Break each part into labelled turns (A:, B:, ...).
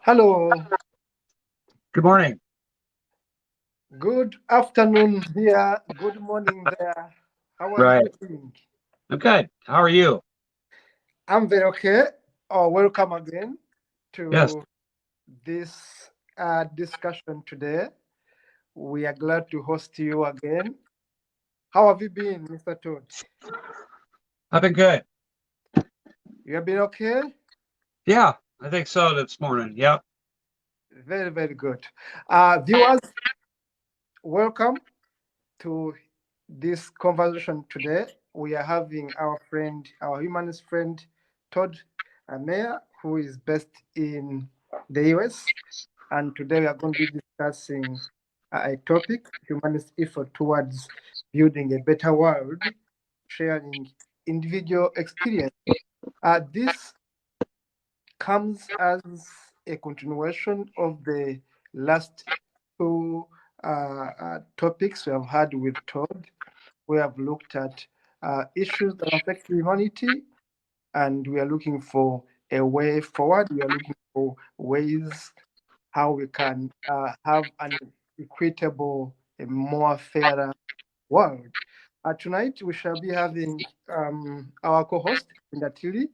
A: Hello,
B: Good morning.
A: good afternoon here, good morning there. How are you
B: Right.
A: doing?
B: I'm good. How are you?
A: I'm very okay. Oh, welcome again
B: Yes,
A: to this discussion today. We are glad to host you again. How have you been, Mr. Todd?
B: I've been good.
A: You have been okay?
B: Yeah, I think so this morning. Yep.
A: Very, very good. Viewers, welcome to this conversation today. We are having our friend, our humanist friend, Todd Meyer, who is based in the US. And today we are going to be discussing a topic, humanist effort towards building a better world, sharing individual experience. This comes as a continuation of the last two topics we have had with Todd. We have looked at issues that affect humanity, and we are looking for a way forward. We are looking for ways how we can have an equitable, a more fairer world. Tonight, we shall be having our co-host, Lynda Tilley,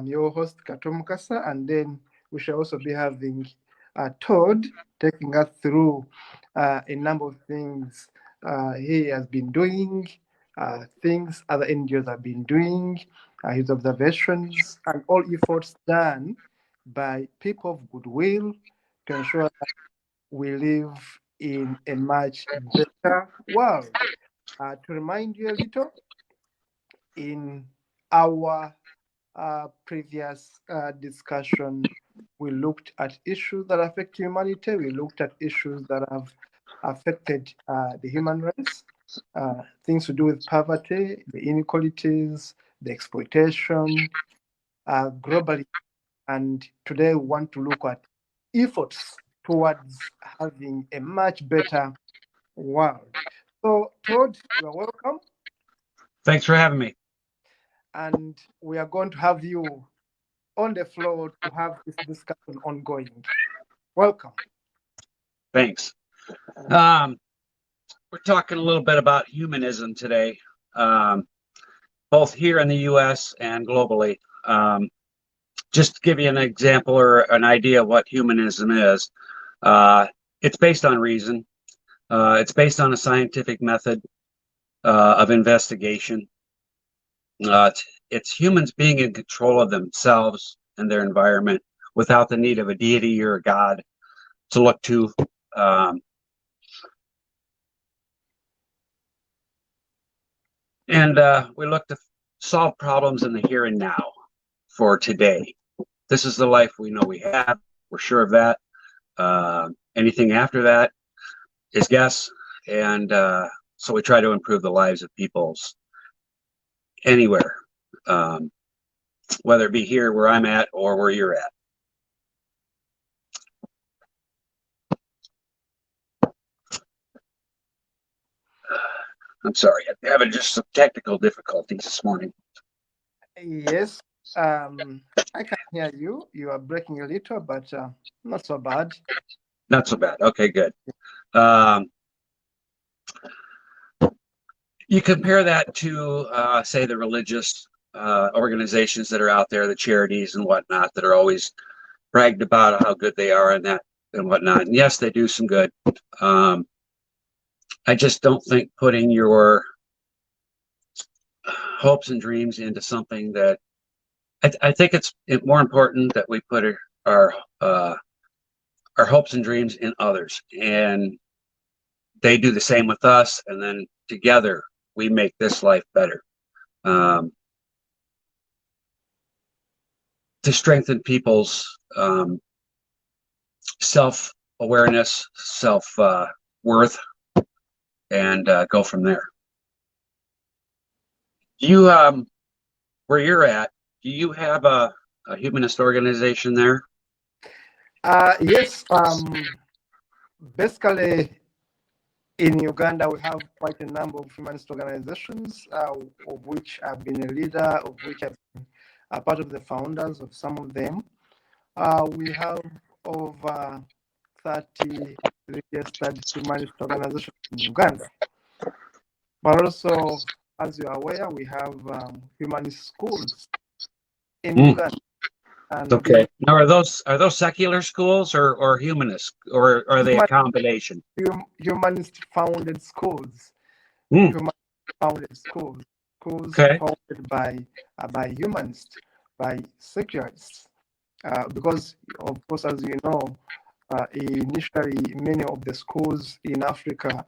A: your host, Kato Mukasa, and then we shall also be having Todd taking us through a number of things he has been doing, things other NGOs have been doing, his observations, and all efforts done by people of goodwill to ensure that we live in a much better world. To remind you a little, in our previous discussion, we looked at issues that affect humanity. We looked at issues that have affected the human race, things to do with poverty, the inequalities, the exploitation globally. And today we want to look at efforts towards having a much better world. So, Todd, you are welcome.
B: Thanks for having me.
A: And we are going to have you on the floor to have this discussion ongoing. Welcome.
B: Thanks. Um, we're talking a little bit about humanism today, um, both here in the U.S. and globally. Just to give you an example or an idea of what humanism is, uh, it's based on reason. It's based on a scientific method of investigation. It's humans being in control of themselves and their environment without the need of a deity or a god to look to. Um, and we look to solve problems in the here and now for today. This is the life we know we have. We're sure of that. Anything after that is guess. And so we try to improve the lives of peoples anywhere, um, whether it be here where I'm at or where you're at. I'm sorry, I'm having just some technical difficulties this morning.
A: Yes, I can hear you. You are breaking a little, but not so bad.
B: Not so bad. Okay, good. Um, you compare that to, say, the religious organizations that are out there, the charities and whatnot, that are always bragged about how good they are and that and whatnot. And yes, they do some good. Um, I just don't think putting your hopes and dreams into something that I think it's more important that we put our uh, our hopes and dreams in others, and they do the same with us, and then together we make this life better. Um, to strengthen people's self awareness, self worth, and go from there. You, where you're at, do you have a humanist organization there?
A: Yes, basically, in Uganda, we have quite a number of humanist organizations, of which I've been a leader, of which I've been a part of the founders of some of them. We have over 30 registered humanist organizations in Uganda. But also, as you are aware, we have humanist schools in Uganda. And
B: okay. Now, are those secular schools or humanist, or are they a combination?
A: Humanist founded schools.
B: Mm.
A: Humanist founded schools. Schools
B: Okay.
A: founded by humanists, by secularists. Because, of course, as you know, initially many of the schools in Africa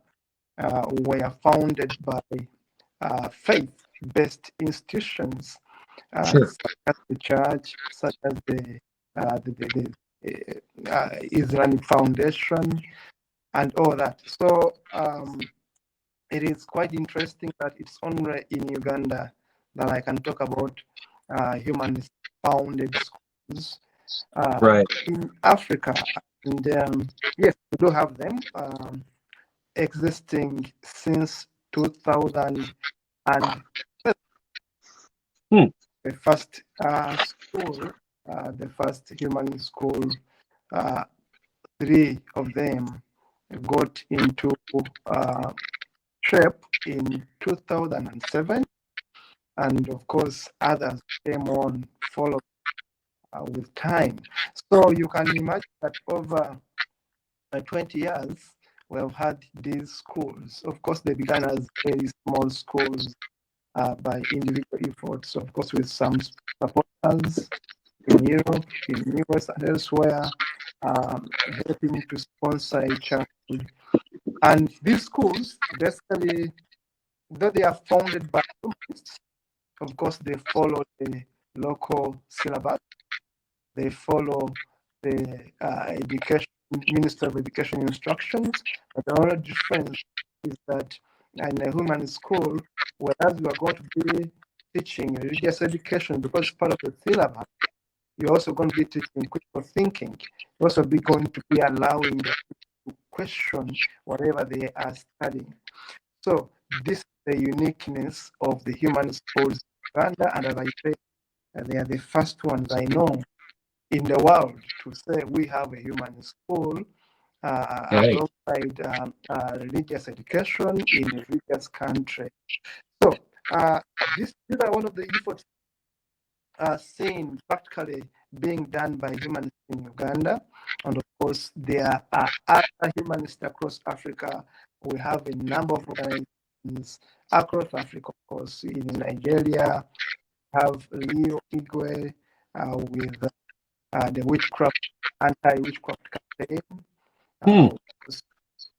A: were founded by faith-based institutions,
B: Sure.
A: such as the church, such as the Islamic Foundation, and all that. So it is quite interesting that it's only in Uganda that I can talk about humanist-founded schools.
B: Right.
A: In Africa, and yes, we do have them existing since 2000, and the first school, the first human school, 3 of them got into shape in 2007, and of course others came on followed with time. So you can imagine that over 20 years we have had these schools. Of course, they began as very small schools by individual efforts, of course, with some supporters in Europe, in US, and elsewhere, helping to sponsor each other. And these schools, basically, though they are founded by humanists, of course, they follow the local syllabus. They follow the education Minister of Education instructions. But the only difference is that in a human school, whereas you are going to be teaching religious education because part of the syllabus, you're also going to be teaching critical thinking. You're also going to be allowing them to question whatever they are studying. So this is the uniqueness of the human schools in Uganda, and as I say, they are the first ones I know in the world to say we have a human school alongside religious education in a religious country. So these are one of the efforts seen practically being done by humanists in Uganda. And of course, there are other humanists across Africa. We have a number of organizations across Africa, of course, in Nigeria, have Leo Igwe with the witchcraft, anti-witchcraft campaign.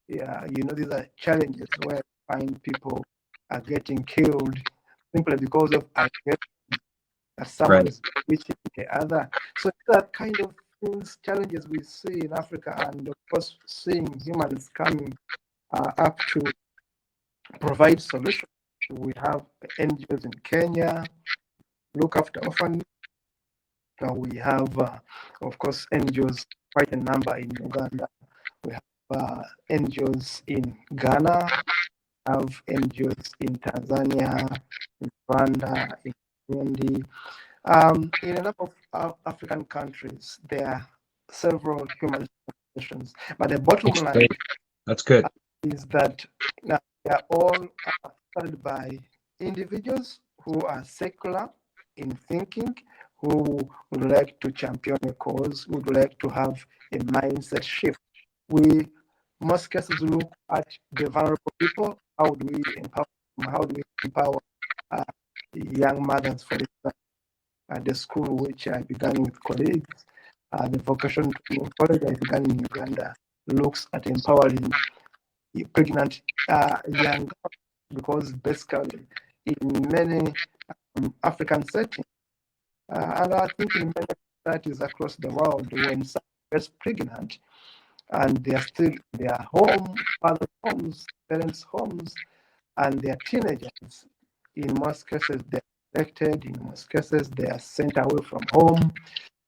A: Yeah, you know, these are challenges where find people are getting killed simply because of that someone is witching the other. So that kind of things, challenges we see in Africa, and of course, seeing humans coming up to provide solutions. We have NGOs in Kenya, look after orphans. We have, of course, NGOs, quite a number in Uganda. We have NGOs in Ghana, have NGOs in Tanzania, in Rwanda, in Burundi. In a number of African countries, there are several human organizations. But the bottom line
B: That's good.
A: Is that they are all started by individuals who are secular in thinking, who would like to champion a cause, would like to have a mindset shift. We, most cases, look at the vulnerable people. How do we empower them? How do we empower young mothers, for example? At the school which I began with colleagues, the vocational college I began in Uganda looks at empowering pregnant young girls, because basically in many African settings, and I think in many societies across the world, when someone gets pregnant and they are still in their home, father's homes, parents' homes, and they are teenagers, in most cases they're affected, in most cases they are sent away from home,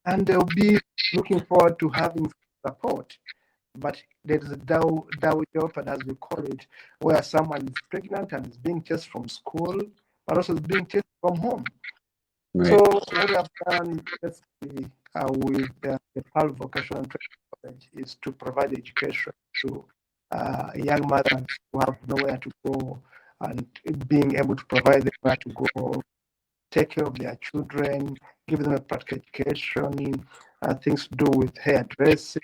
A: and they'll be looking forward to having support. But there is a down job, as we call it, where someone is pregnant and is being chased from school, but also is being chased from home. Right. So what we have done is with the PAL Vocational Training College is to provide education to young mothers who have nowhere to go, and being able to provide them where to go, take care of their children, give them a practical education, things to do with hairdressing,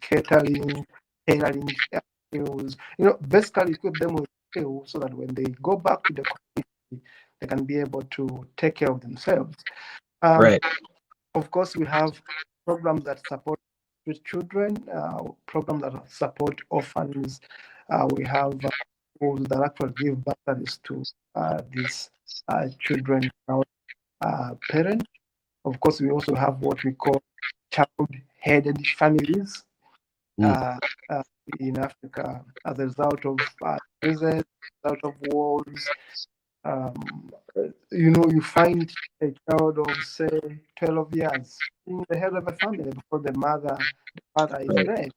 A: catering, tailoring skills. Basically equip them with skills so that when they go back to the community, they can be able to take care of themselves.
B: Right.
A: Of course, we have programs that support children, programs that support orphans. We have schools that actually give bursaries to these children without parents. Of course, we also have what we call child-headed families in Africa as a result of diseases, result of wars. You find a child of, say, 12 years being the head of a family before the father is dead.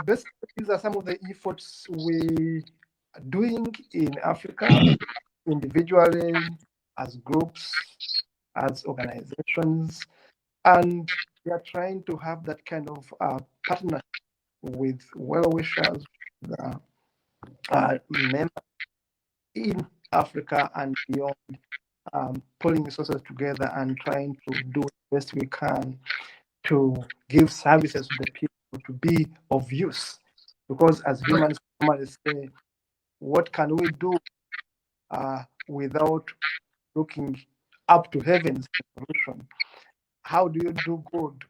A: Basically, these are some of the efforts we are doing in Africa, individually, as groups, as organizations, and we are trying to have that kind of partnership with well-wishers, members in Africa and beyond, pulling resources together and trying to do the best we can to give services to the people to be of use. Because as humans normally say, what can we do without looking up to heaven's solution? How do you do good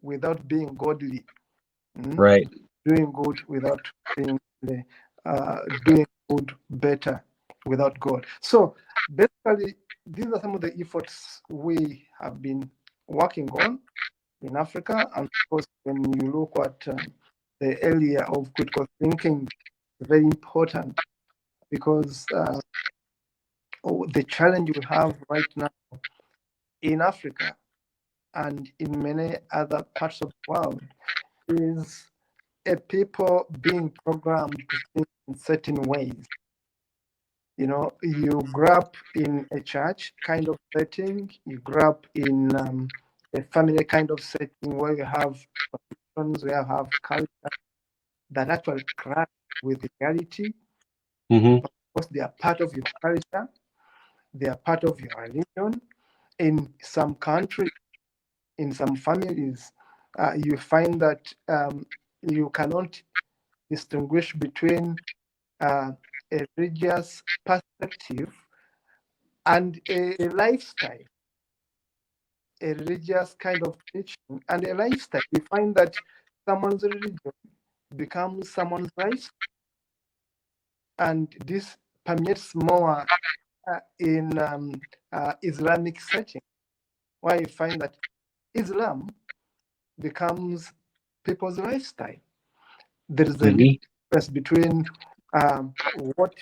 A: without being godly?
B: Right.
A: Doing good without being doing good better without God. So basically, these are some of the efforts we have been working on in Africa. And of course, when you look at the area of critical thinking, very important, because the challenge we have right now in Africa and in many other parts of the world is a people being programmed to think in certain ways. You grow up in a church kind of setting, you grow up in a family kind of setting where you have traditions, where you have culture that actually clash with reality.
B: Mm-hmm.
A: Of course, they are part of your culture, they are part of your religion. In some countries, in some families, you find that you cannot distinguish between a religious perspective and a lifestyle, a religious kind of teaching and a lifestyle. You find that someone's religion becomes someone's lifestyle, and this permeates more in Islamic setting, where you find that Islam becomes people's lifestyle. There is a difference between what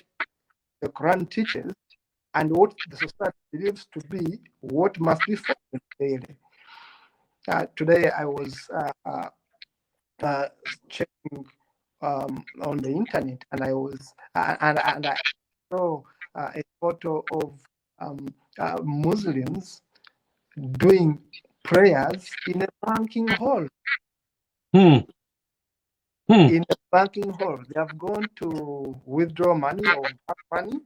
A: the Quran teaches and what the society believes to be what must be followed daily. Today I was checking on the internet, and I was and I saw a photo of Muslims doing prayers in a banking hall. In a banking hall, they have gone to withdraw money or have money.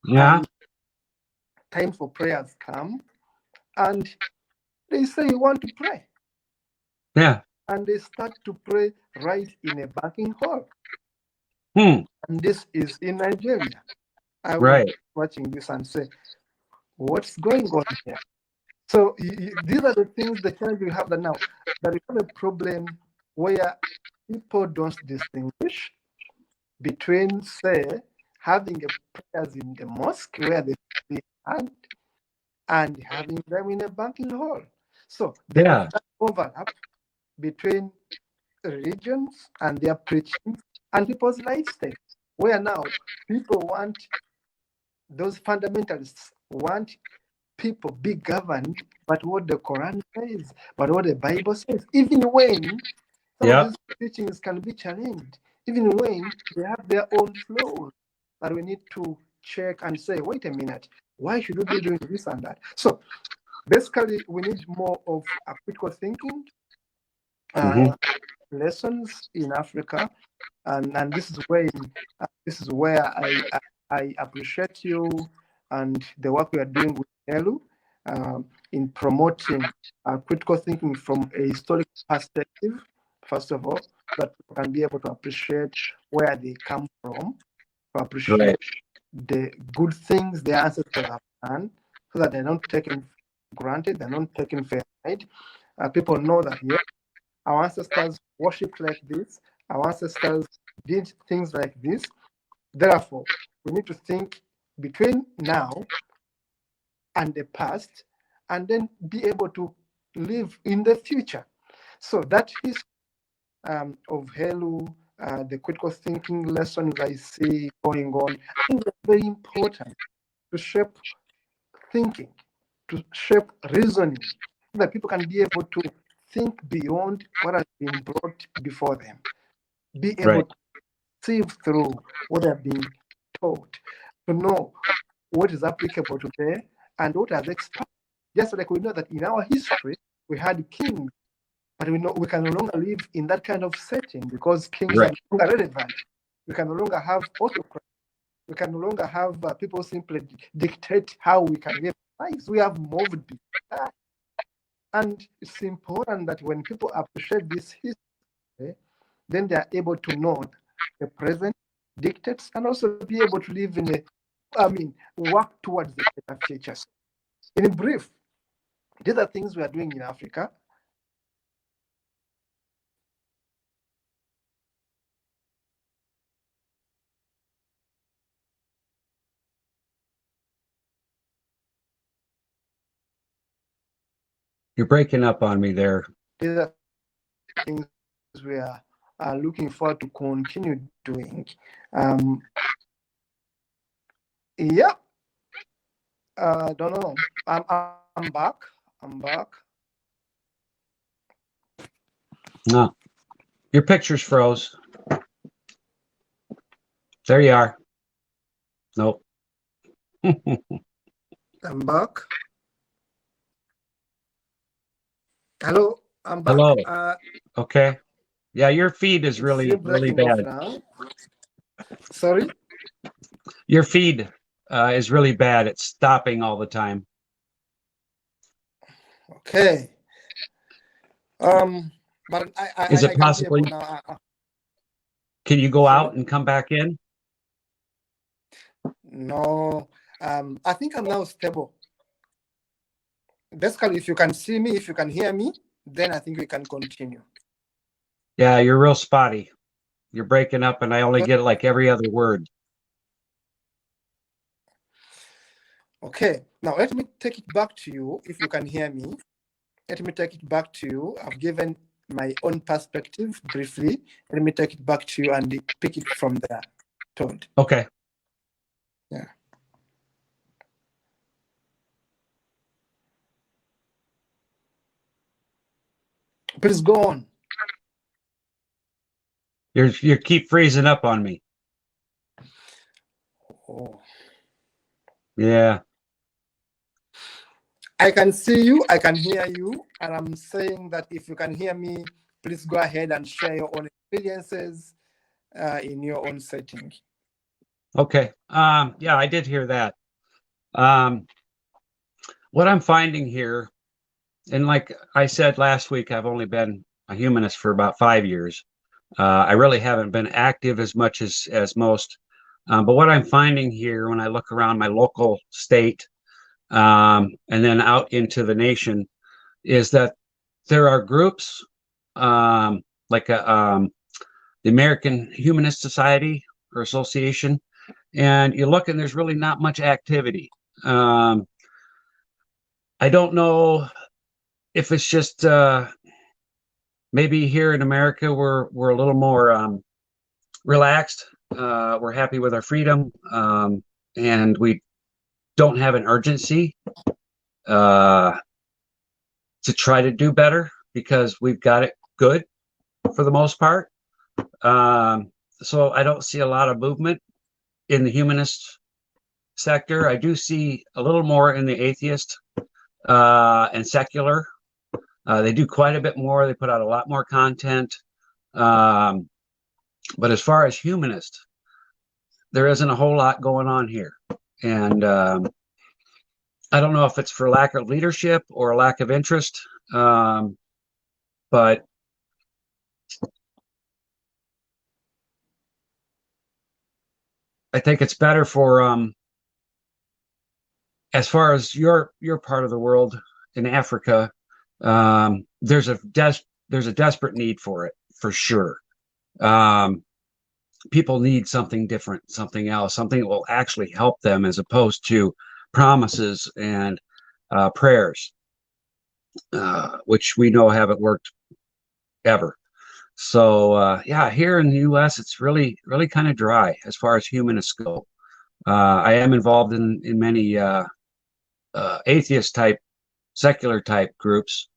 B: Yeah.
A: And time for prayers come, and they say you want to pray.
B: Yeah.
A: And they start to pray right in a banking hall.
B: And
A: this is in Nigeria. I was
B: right.
A: watching this and say, what's going on here? So these are the things, the challenge we have now. That we have a problem where people don't distinguish between, say, having a prayers in the mosque where they stand and having them in a banking hall. So there is that overlap between religions and their preaching and people's lifestyle, where now people want, those fundamentalists want people be governed but what the Quran says, but what the Bible says, even when some of these teachings can be challenged, even when they have their own flaws that we need to check and say, wait a minute, why should we be doing this and that? So Basically, we need more of a critical thinking
B: Hmm.
A: lessons in Africa, and this is where I appreciate you and the work we are doing with Elu in promoting critical thinking from a historical perspective. First of all, that people can be able to appreciate where they come from, to appreciate
B: Right.
A: the good things their ancestors have done, so that they're not taken for granted, they're not taken for granted. People know that, yeah, our ancestors worshipped like this, our ancestors did things like this. Therefore, we need to think between now and the past and then be able to live in the future. So that is of Helu, the critical thinking lessons I see going on, I think they're very important to shape thinking, to shape reasoning, so that people can be able to think beyond what has been brought before them, be able
B: Right.
A: to sieve through what they're being taught, to know what is applicable today and what has expired. Just like we know that in our history, we had kings, but we know we can no longer live in that kind of setting because kings are
B: Right.
A: no longer relevant. We can no longer have autocrats. We can no longer have people simply dictate how we can live lives. We have moved beyond that. And it's important that when people appreciate this history, then they are able to know the present dictates and also be able to live in work towards the better future. So in brief, these are things we are doing in Africa.
B: You're breaking up on me there.
A: These are things we are looking forward to continue doing. Um, yeah, don't know. I'm back. I'm back.
B: No, your picture's froze. There you are. Nope.
A: I'm back. Hello, I'm back.
B: Hello. Okay. Yeah, your feed is
A: It's
B: really,
A: still
B: really
A: breaking off
B: bad.
A: now. Sorry.
B: Your feed is really bad. It's stopping all the time.
A: Okay. But
B: Is
A: I
B: it
A: can be
B: possible?
A: able now.
B: Can you go
A: Sorry.
B: out and come back in?
A: No. I think I'm now stable. Basically, if you can see me, if you can hear me, then I think we can continue.
B: Yeah, you're real spotty. You're breaking up, and I only get like every other word.
A: Okay. Now let me take it back to you. If you can hear me, let me take it back to you. I've given my own perspective briefly. Let me take it back to you and pick it from there. Todd.
B: Okay.
A: Yeah. Please go on.
B: You keep freezing up on me.
A: Oh.
B: Yeah.
A: I can see you, I can hear you, and I'm saying that if you can hear me, please go ahead and share your own experiences in your own setting.
B: Okay. Yeah, I did hear that. What I'm finding here, and like I said last week, I've only been a humanist for about 5 years. I really haven't been active as much as most. But what I'm finding here when I look around my local state and then out into the nation is that there are groups like the American Humanist Society or Association, and you look and there's really not much activity. I don't know if it's just maybe here in America we're a little more relaxed. We're happy with our freedom, and we don't have an urgency to try to do better because we've got it good for the most part. So I don't see a lot of movement in the humanist sector. I do see a little more in the atheist and secular. They do quite a bit more. They put out a lot more content. But as far as humanist, there isn't a whole lot going on here. And I don't know if it's for lack of leadership or a lack of interest, but I think it's better for as far as your part of the world in Africa. There's a desperate need for it, for sure. People need something different, something else, something that will actually help them, as opposed to promises and prayers, which we know haven't worked ever. So yeah, here in the U.S., it's really kind of dry as far as humanists go. I am involved in many atheist type, secular type groups,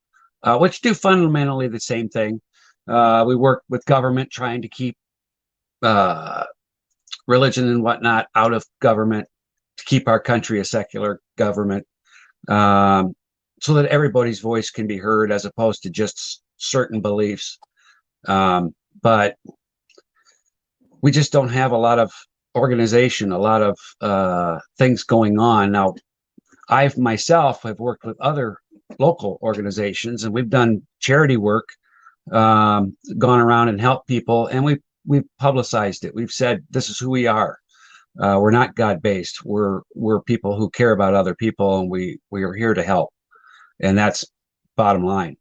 B: which do fundamentally the same thing. We work with government, trying to keep religion and whatnot out of government, to keep our country a secular government, so that everybody's voice can be heard, as opposed to just certain beliefs. But we just don't have a lot of organization, a lot of things going on. Now, I myself have worked with other local organizations, and we've done charity work, gone around and helped people, and we've publicized it. We've said, this is who we are. We're not God-based. We're people who care about other people, and we are here to help. And that's bottom line.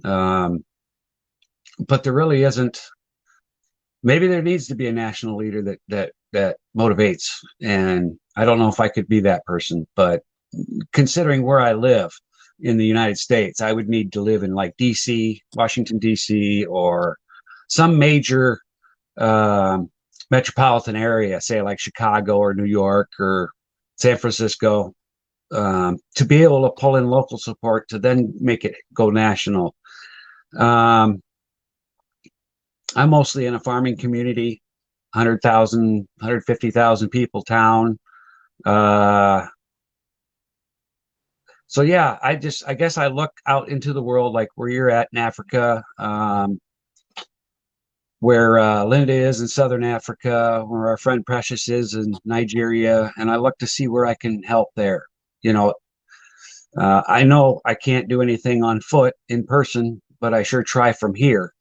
B: But there really isn't. Maybe there needs to be a national leader that motivates. And I don't know if I could be that person, but considering where I live in the United States, I would need to live in like DC, Washington, DC, or some major metropolitan area, say like Chicago or New York or San Francisco, to be able to pull in local support to then make it go national. I'm mostly in a farming community, 100,000, 150,000 people town. So yeah, I guess I look out into the world like where you're at in Africa, where Lynda is in Southern Africa, where our friend Precious is in Nigeria, and I look to see where I can help there. I know I can't do anything on foot in person, but I sure try from here.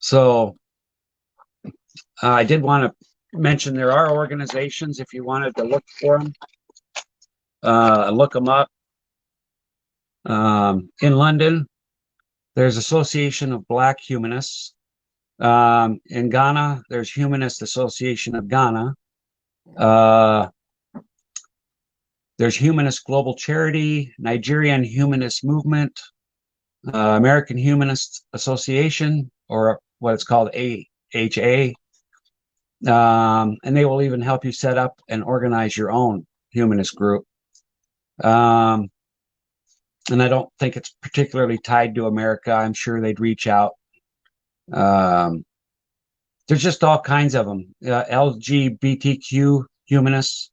B: So I did want to mention there are organizations, if you wanted to look for them, look them up. In London, there's Association of Black Humanists. In Ghana, there's Humanist Association of Ghana. There's Humanist Global Charity, Nigerian Humanist Movement, American Humanist Association, or what it's called AHA. And they will even help you set up and organize your own humanist group. And I don't think it's particularly tied to America. I'm sure they'd reach out. There's just all kinds of them. LGBTQ Humanists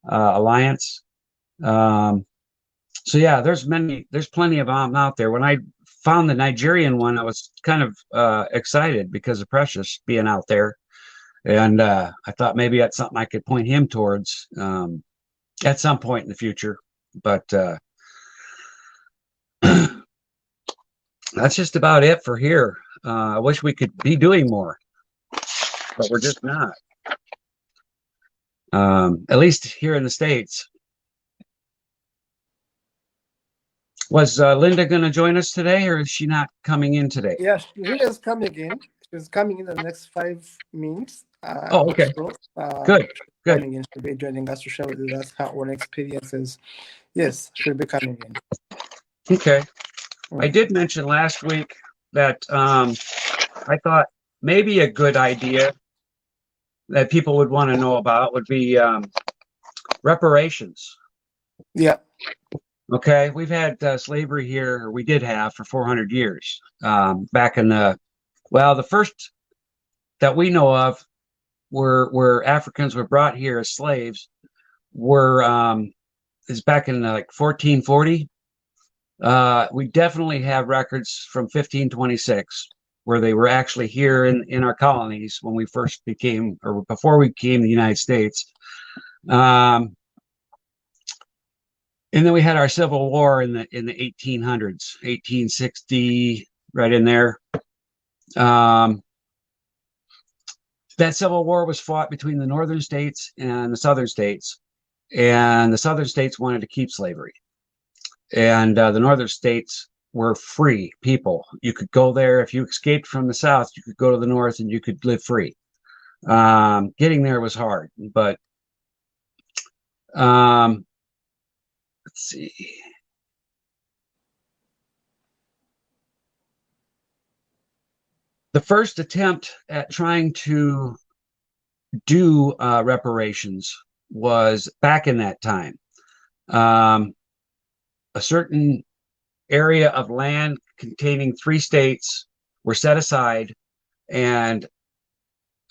B: Alliance. So yeah, there's plenty of them out there. When I found the Nigerian one, I was kind of excited because of Precious being out there. And I thought maybe that's something I could point him towards at some point in the future. But that's just about it for here. I wish we could be doing more, but we're just not. At least here in the States. Was Lynda going to join us today, or is she not coming in today?
A: Yes, she is coming in. She's coming in the next 5 minutes.
B: Oh, okay. Good.
A: Coming in, she'll be joining us to share with us her own experiences. Yes, she'll be coming in.
B: Okay. I did mention last week that I thought maybe a good idea that people would want to know about would be reparations.
A: Yeah.
B: Okay, we've had slavery here, or we did have, for 400 years. Back in the first that we know of where Africans were brought here as slaves were is back in like 1440. We definitely have records from 1526 where they were actually here in our colonies when we first became, or before we became the United States. And then we had our Civil War in the 1800s, 1860, right in there. That Civil War was fought between the northern states and the southern states, and the southern states wanted to keep slavery, and the northern states were free people. You could go there if you escaped from the south. You could go to the north and you could live free. Getting there was hard, but let's see. The first attempt at trying to do reparations was back in that time. A certain area of land containing 3 states were set aside, and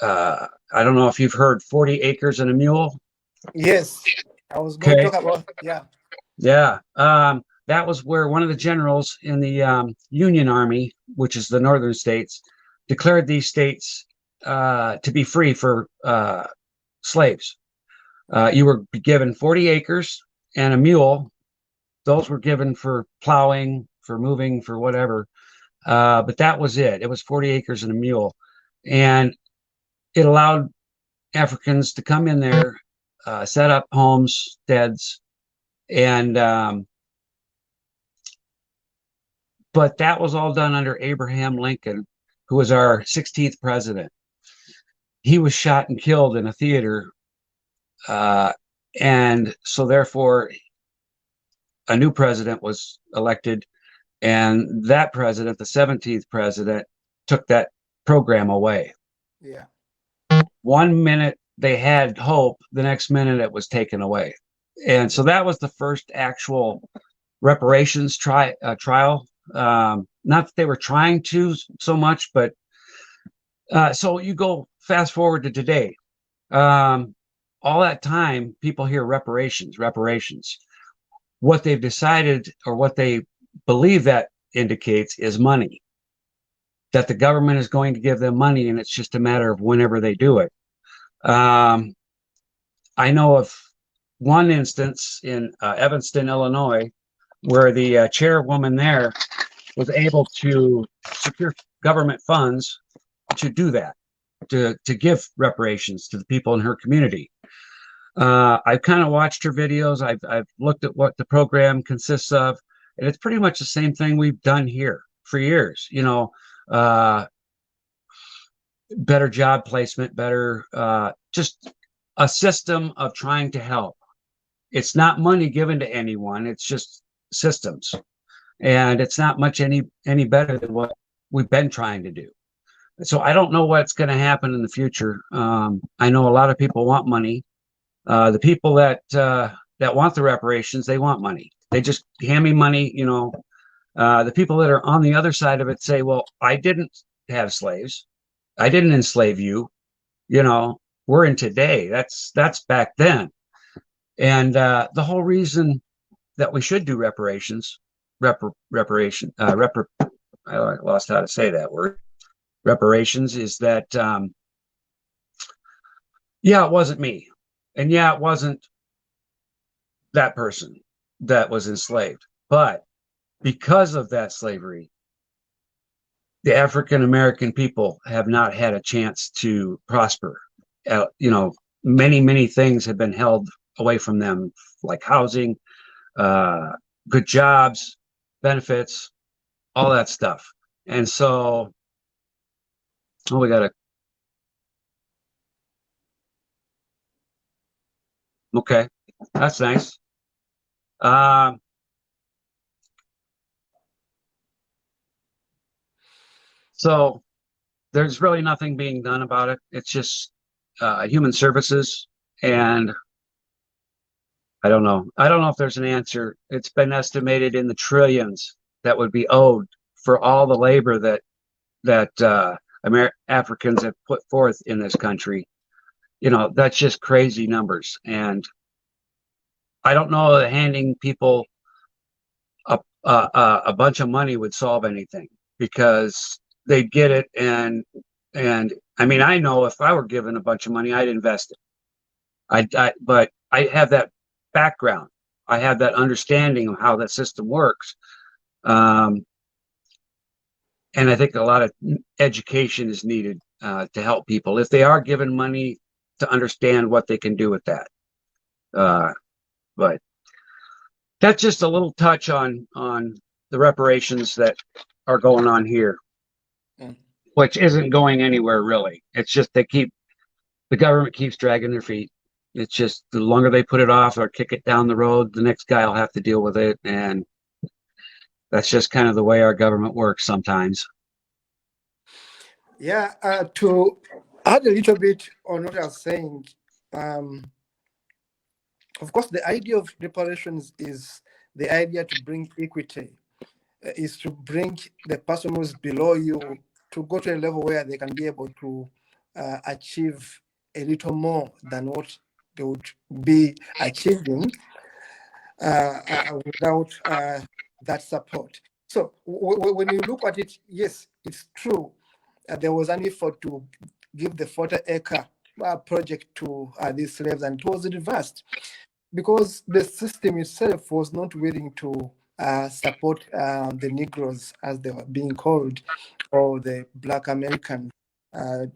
B: I don't know if you've heard 40 acres and a mule.
A: Yes, I was going to talk about,
B: Yeah. That was where one of the generals in the Union Army, which is the northern states, declared these states to be free for slaves. You were given 40 acres and a mule. Those were given for plowing, for moving, for whatever. But that was it. It was 40 acres and a mule. And it allowed Africans to come in there, set up homes, steads, and but that was all done under Abraham Lincoln, who was our 16th president. He was shot and killed in a theater, and so therefore a new president was elected, and that president, the 17th president, took that program away.
A: Yeah.
B: 1 minute they had hope, the next minute it was taken away. And so that was the first actual reparations trial. Not that they were trying to so much, but so you go fast forward to today. All that time, people hear reparations. What they've decided, or what they believe that indicates, is money. That the government is going to give them money, and it's just a matter of whenever they do it. I know of one instance in Evanston, Illinois, where the chairwoman there was able to secure government funds to do that, to give reparations to the people in her community. I've kind of watched her videos. I've looked at what the program consists of, and it's pretty much the same thing we've done here for years. You know, better job placement, better just a system of trying to help. It's not money given to anyone. It's just systems, and it's not much any better than what we've been trying to do. So I don't know what's going to happen in the future. I know a lot of people want money. The people that want the reparations, they want money. They just hand me money. You know, the people that are on the other side of it say, "Well, I didn't have slaves. I didn't enslave you. You know, we're in today. That's back then." And the whole reason that we should do reparations, I lost how to say that word. Reparations is that, yeah, it wasn't me. And yeah, it wasn't that person that was enslaved. But because of that slavery, the African American people have not had a chance to prosper. You know, many things have been held away from them, like housing, good jobs, benefits, all that stuff. And so, we got to. Okay, that's nice. So there's really nothing being done about it. It's just human services, and I don't know if there's an answer. It's been estimated in the trillions that would be owed for all the labor that Africans have put forth in this country. You know, that's just crazy numbers. And I don't know that handing people a bunch of money would solve anything, because they'd get it, and I mean, I know if I were given a bunch of money, I'd invest it. But I have that background. I have that understanding of how that system works. Um, and I think a lot of education is needed to help people if they are given money, to understand what they can do with that. But that's just a little touch on the reparations that are going on here, which isn't going anywhere really. It's just the government keeps dragging their feet. It's just the longer they put it off or kick it down the road, the next guy will have to deal with it, and that's just kind of the way our government works sometimes.
A: Yeah, to add a little bit on what I was saying, of course, the idea of reparations is the idea to bring equity, is to bring the person who's below you to go to a level where they can be able to achieve a little more than what they would be achieving without that support. So when you look at it, yes, it's true. There was an effort to give the 40-acre project to these slaves, and it was reversed because the system itself was not willing to support the Negroes, as they were being called, or the Black Americans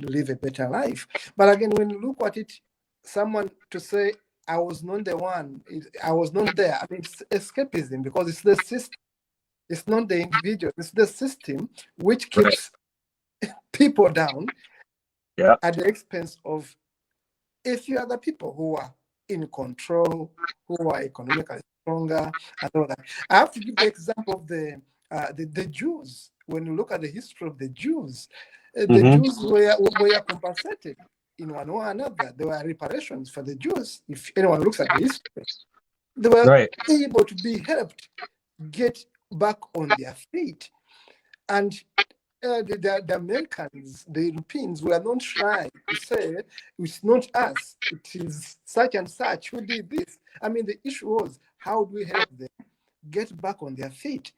A: live a better life. But again, when you look at it, someone to say, I was not the one, I was not there, I mean, it's escapism, because it's the system. It's not the individual, it's the system which keeps people down at the expense of a few other people who are in control, who are economically stronger, and all that. I have to give the example of the Jews. When you look at the history of the Jews, the Jews were compensated in one way or another. There were reparations for the Jews. If anyone looks at the history, they were able to be helped get back on their feet. And the Americans, the Europeans, were not shy to say, it's not us, it is such and such who did this. I mean, the issue was, how do we help them get back on their feet?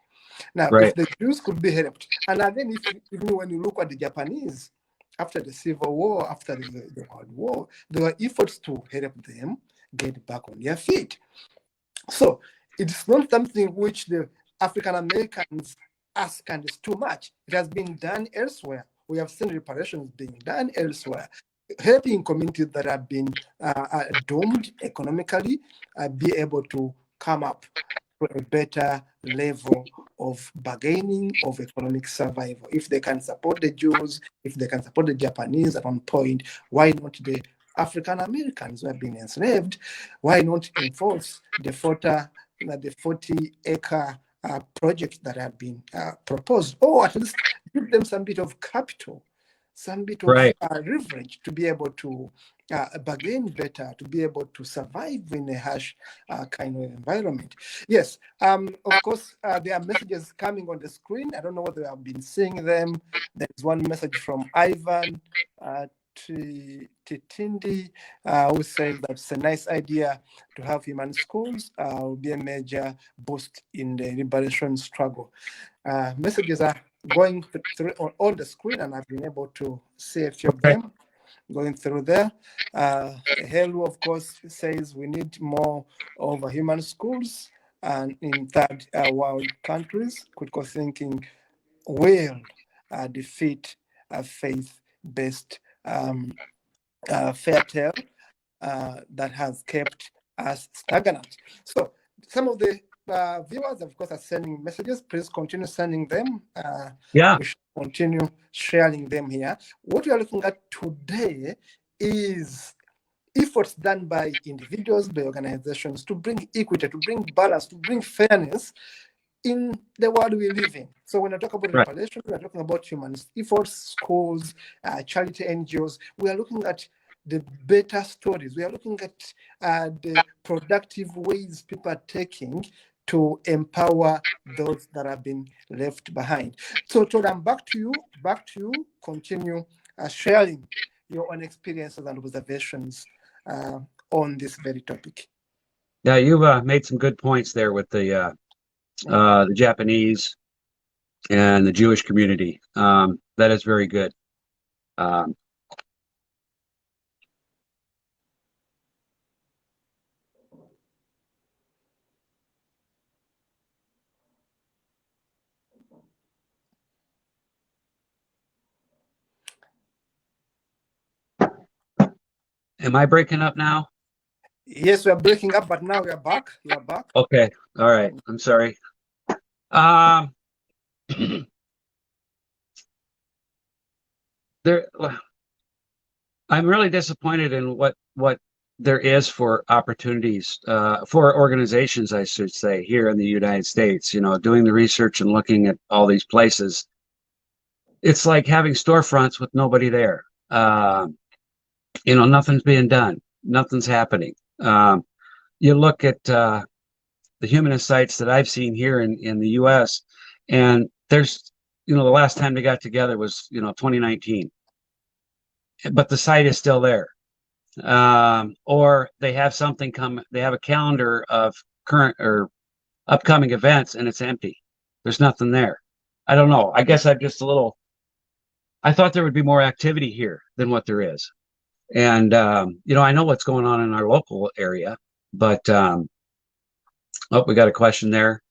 A: Now, if the Jews could be helped, and again, even when you look at the Japanese, after the Civil War, after the World War, there were efforts to help them get back on their feet. So it's not something which the African Americans ask, and it's too much. It has been done elsewhere. We have seen reparations being done elsewhere, helping communities that have been doomed economically be able to come up to a better level of bargaining, of economic survival. If they can support the Jews, if they can support the Japanese at one point, why not the African Americans who have been enslaved? Why not enforce the 40-acre projects that have been proposed, or at least give them some bit of capital, some bit of leverage to be able to bargain better, to be able to survive in a harsh kind of environment. Yes, of course, there are messages coming on the screen. I don't know whether you have been seeing them. There's one message from Ivan Titindi, who says that's a nice idea to have human schools, will be a major boost in the liberation struggle. Messages are going through on the screen, and I've been able to see a few of them going through there. Helu, of course, says we need more of human schools, and in third world countries, critical thinking will defeat faith-based fair tale that has kept us stagnant. So some of the viewers, of course, are sending messages. Please continue sending them. We should continue sharing them here. What we are looking at today is efforts done by individuals, by organizations, to bring equity, to bring balance, to bring fairness in the world we live in. So when I talk about reparation, we are talking about humanist efforts, schools, charity NGOs. We are looking at the better stories. We are looking at the productive ways people are taking to empower those that have been left behind. So Todd, I'm back to you. Continue sharing your own experiences and observations on this very topic.
B: Yeah, you made some good points there with the Japanese and the Jewish community. That is very good. Um, am I breaking up now?
A: Yes, we are breaking up, but now we are back. You are back.
B: Okay. All right. I'm sorry. Um, there, I'm really disappointed in what there is for opportunities for organizations, I should say, here in the United States. You know, doing the research and looking at all these places. It's like having storefronts with nobody there. You know, nothing's being done. Nothing's happening. You look at the humanist sites that I've seen here in the U.S., and there's, you know, the last time they got together was, you know, 2019, but the site is still there. Or they have something come, they have a calendar of current or upcoming events, and it's empty. There's nothing there. I don't know. I guess I'm just a little. I thought there would be more activity here than what there is, and you know, I know what's going on in our local area, but oh, we got a question there.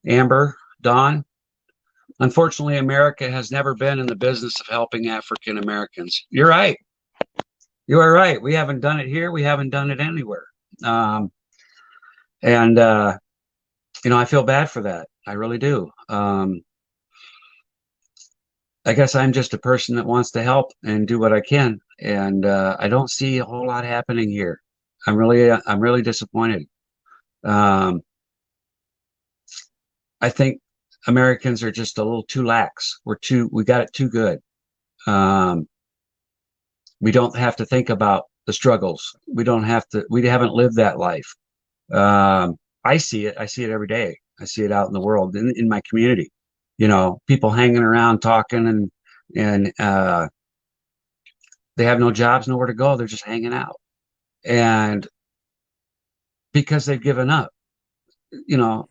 B: Amber, Don. Unfortunately, America has never been in the business of helping African Americans. You're right. You are right. We haven't done it here. We haven't done it anywhere. Um, and you know, I feel bad for that. I really do. I guess I'm just a person that wants to help and do what I can, and I don't see a whole lot happening here. I'm really disappointed. Um, I think Americans are just a little too lax. We got it too good. Um, we don't have to think about the struggles. We haven't lived that life. I see it. I see it every day. I see it out in the world, in my community. You know, people hanging around talking and they have no jobs, nowhere to go. They're just hanging out. And because they've given up, you know,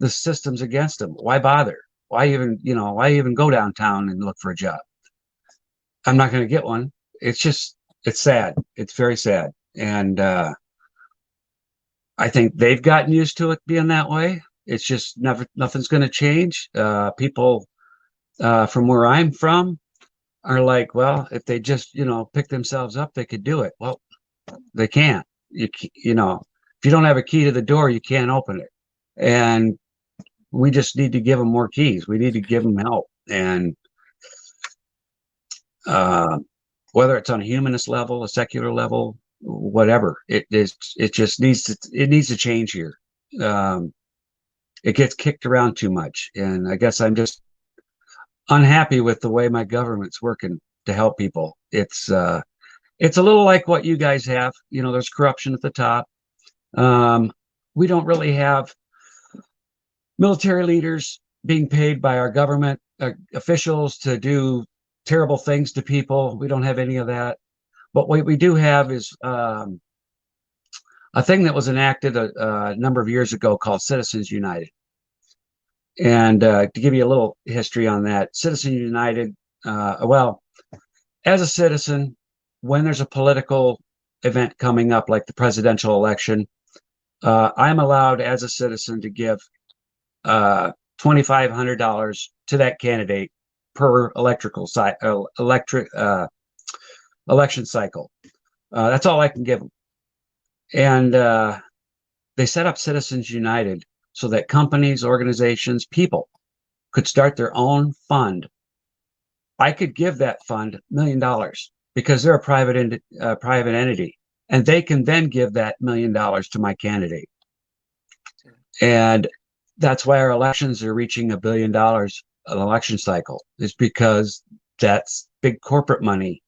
B: the system's against them. Why bother? Why even go downtown and look for a job? I'm not going to get one. It's sad. It's very sad. And I think they've gotten used to it being that way. It's just nothing's going to change. People from where I'm from are like, well, if they just, you know, pick themselves up, they could do it. Well, they can't. You know, if you don't have a key to the door, you can't open it. And we just need to give them more keys. We need to give them help. And uh, whether it's on a humanist level, a secular level, whatever, it just needs to change here. It gets kicked around too much, and I guess I'm just unhappy with the way my government's working to help people. It's a little like what you guys have. You know, there's corruption at the top. We don't really have military leaders being paid by our government officials to do terrible things to people. We don't have any of that. But what we do have is a thing that was enacted a number of years ago called Citizens United. And to give you a little history on that, Citizens United, well, as a citizen, when there's a political event coming up like the presidential election, I'm allowed as a citizen to give $2,500 to that candidate per election cycle. That's all I can give them. And they set up Citizens United so that companies, organizations, people could start their own fund. I could give that fund $1 million because they're a private entity, and they can then give that $1 million to my candidate. And that's why our elections are reaching $1 billion an election cycle, is because that's big corporate money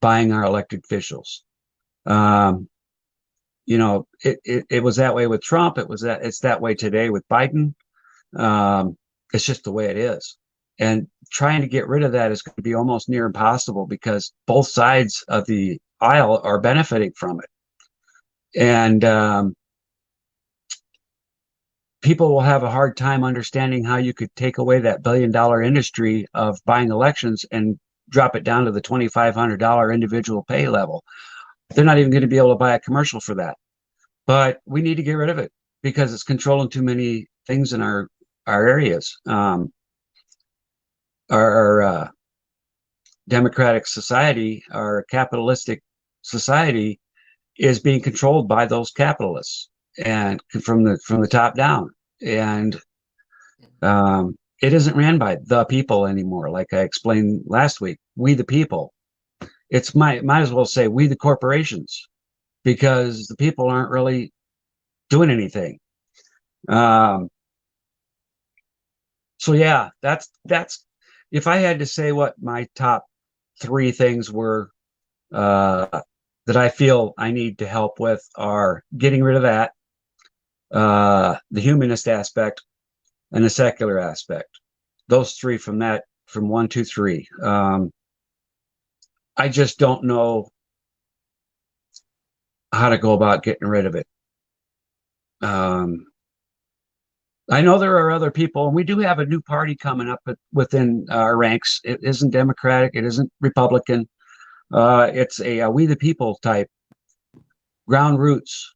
B: buying our elected officials. You know, it was that way with Trump. It's that way today with Biden. It's just the way it is. And trying to get rid of that is going to be almost near impossible because both sides of the aisle are benefiting from it. And people will have a hard time understanding how you could take away that billion-dollar industry of buying elections and drop it down to the $2,500 individual pay level. They're not even going to be able to buy a commercial for that. But we need to get rid of it because it's controlling too many things in our areas. Our democratic society, our capitalistic society, is being controlled by those capitalists and from the top down. And it isn't ran by the people anymore, like I explained last week. We the people. It's might as well say we the corporations, because the people aren't really doing anything. So yeah, that's if I had to say what my top 3 things were that I feel I need to help with are getting rid of that, the humanist aspect, and the secular aspect. Those 3 from 1, 2, 3. I just don't know how to go about getting rid of it. I know there are other people, and we do have a new party coming up within our ranks. It isn't Democratic, it isn't Republican. It's a we the people type, ground roots,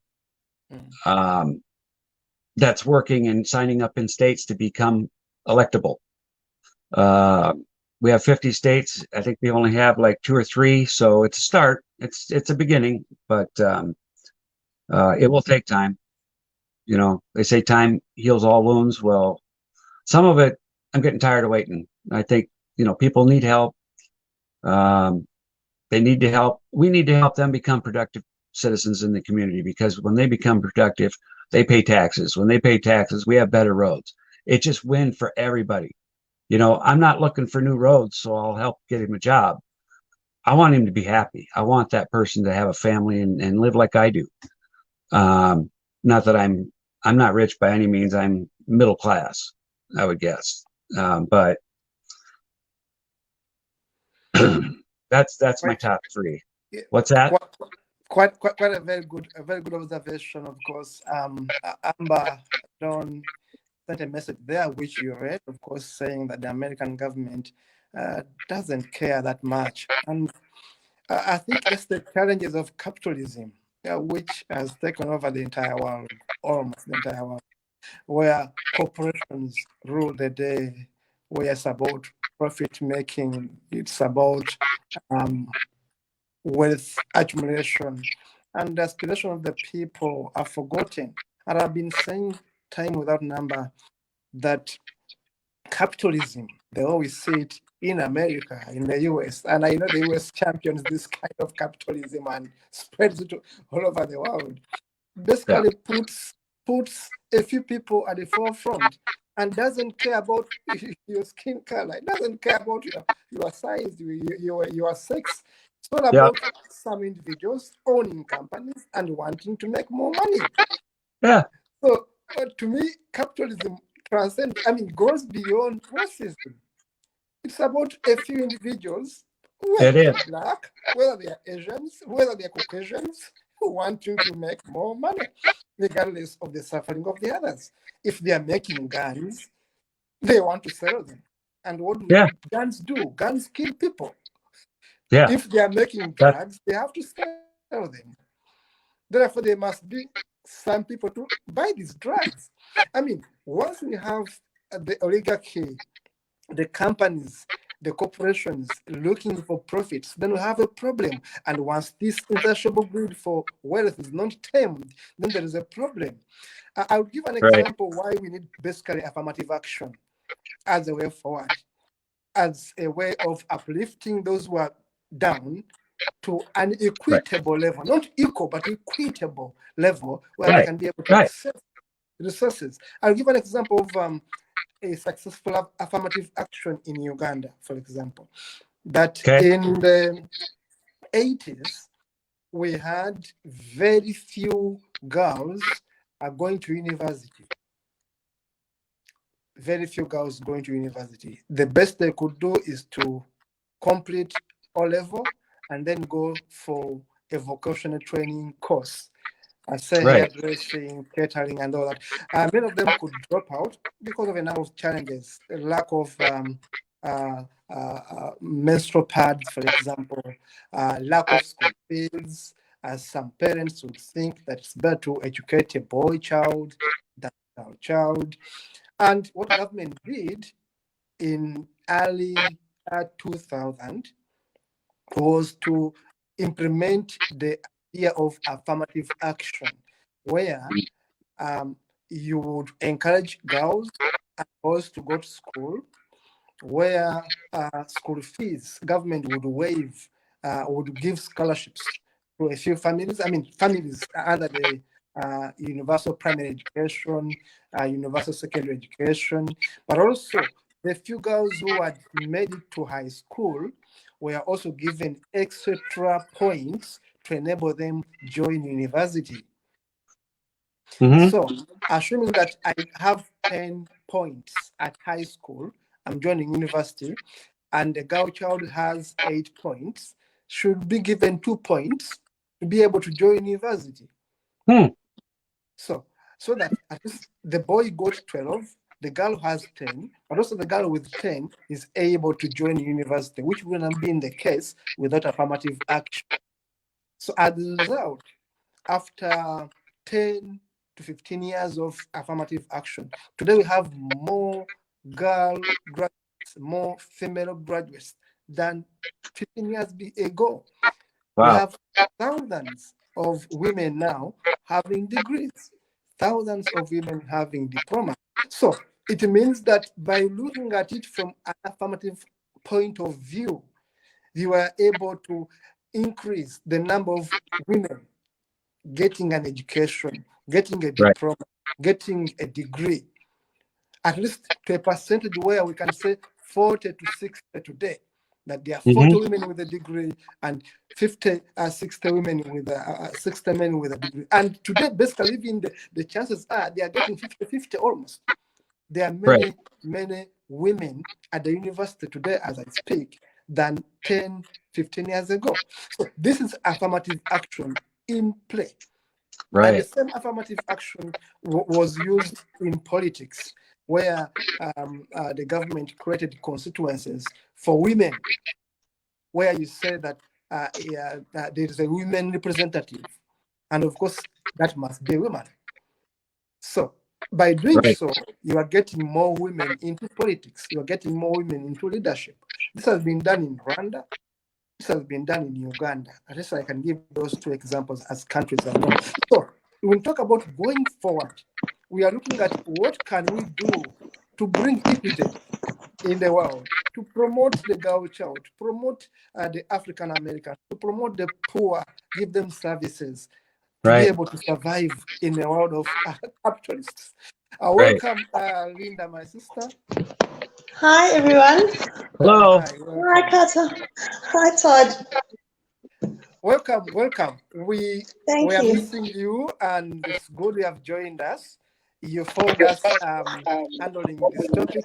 B: that's working and signing up in states to become electable. We have 50 states. I think we only have like 2 or 3, so it's a start. It's a beginning, but it will take time. You know, they say time heals all wounds. Well, some of it, I'm getting tired of waiting. I think, people need help. They need to help. We need to help them become productive citizens in the community, because when they become productive, they pay taxes. When they pay taxes, we have better roads. It just win for everybody. I'm not looking for new roads, so I'll help get him a job. I want him to be happy. I want that person to have a family and live like I do. Not that I'm not rich by any means. I'm middle class, I would guess. But that's my top 3. What's that?
A: Quite a very good observation. Of course, Amber John sent a message there, which you read, of course, saying that the American government doesn't care that much, and I think it's the challenges of capitalism, which has taken over the entire world, almost the entire world, where corporations rule the day, where it's about profit making, it's about wealth accumulation, and the aspiration of the people are forgotten. And I've been saying time without number that capitalism, they always see it in America, in the US, and I know the US champions this kind of capitalism and spreads it all over the world. Basically puts a few people at the forefront and doesn't care about your skin color. It doesn't care about your size, your sex. It's all about some individuals owning companies and wanting to make more money.
B: Yeah.
A: So to me, capitalism goes beyond racism. It's about a few individuals, whether they're black, whether they're Asians, whether they're Caucasians, who wanting to make more money, regardless of the suffering of the others. If they are making guns, they want to sell them. And what do guns do? Guns kill people.
B: Yeah.
A: If they are making drugs, they have to sell them. Therefore, there must be some people to buy these drugs. Once we have the oligarchy, the companies, the corporations looking for profits, then we have a problem. And once this insatiable greed for wealth is not tamed, then there is a problem. I'll give an example why we need basically affirmative action as a way forward, as a way of uplifting those who are down to an equitable level, not equal, but equitable level where they can be able to access resources. I'll give an example of a successful affirmative action in Uganda, for example, that in the 80s, we had very few girls are going to university. Very few girls going to university. The best they could do is to complete O-level and then go for a vocational training course. say
B: Right.
A: hairdressing, catering, and all that. Many of them could drop out because of a number of challenges, a lack of menstrual pads, for example, lack of school fees. As some parents would think that it's better to educate a boy child than a girl child. And what government did in early 2000 was to implement the idea of affirmative action, where um, you would encourage girls and boys to go to school, where school fees, government would waive, would give scholarships to a few families. I mean, families under the universal primary education, universal secondary education, but also the few girls who had made it to high school were also given extra points to enable them join university.
B: Mm-hmm.
A: So, assuming that I have 10 points at high school, I'm joining university, and the girl child has 8 points, should be given 2 points to be able to join university.
B: Hmm.
A: So that at least the boy got 12, the girl has 10, but also the girl with 10 is able to join university, which wouldn't have been the case without affirmative action. So as a result, after 10 to 15 years of affirmative action, today we have more girl graduates, more female graduates than 15 years ago. We
B: Wow.
A: have thousands of women now having degrees, thousands of women having diplomas. So it means that by looking at it from an affirmative point of view, you are able to increase the number of women getting an education, getting a
B: Right.
A: diploma, getting a degree, at least to a percentage where we can say 40 to 60 today, that there are 40
B: Mm-hmm.
A: women with a degree and 50, 60 women with 60 men with a degree. And today, basically, even the chances are they are getting 50-50 almost. There are
B: Right.
A: many women at the university today, as I speak, than 10, 15 years ago. So this is affirmative action in play. And the
B: Right.
A: same affirmative action was used in politics, where the government created constituencies for women, where you say that there is a women representative. And of course, that must be a woman. So by doing
B: Right.
A: so, you are getting more women into politics. You are getting more women into leadership. This has been done in Rwanda. This has been done in Uganda. At least I can give those two examples as countries I know. So when we talk about going forward, we are looking at what can we do to bring equity in the world, to promote the girl child, to promote the African American, to promote the poor, give them services, to be
B: Right.
A: able to survive in the world of capitalists.
B: Right.
A: Welcome, Lynda, my sister.
C: Hi, everyone.
B: Hello.
A: Hi,
C: Hi,
A: welcome.
C: Kato. Hi, Todd.
A: Welcome. We
C: Thank
A: are
C: you.
A: missing you, and it's good you have joined us. You found us handling this topic,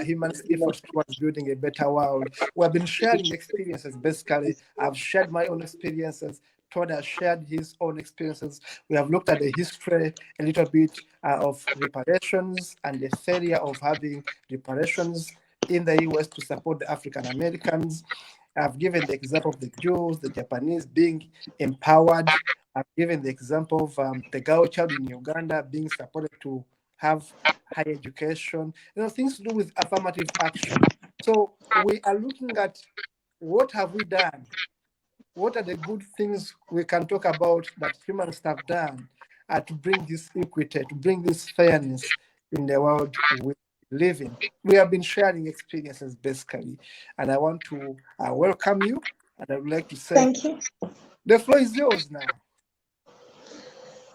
A: human efforts towards building a better world. We have been sharing experiences. Basically, I've shared my own experiences. Todd has shared his own experiences. We have looked at the history a little bit of reparations and the failure of having reparations in the US to support the African Americans. I've given the example of the Jews, the Japanese being empowered. I've given the example of the girl child in Uganda being supported to have high education, things to do with affirmative action. So we are looking at what have we done? What are the good things we can talk about that humans have done to bring this equity, to bring this fairness in the world we live in? We have been sharing experiences basically, and I want to welcome you. And I would like to say
C: Thank you.
A: the floor is yours now.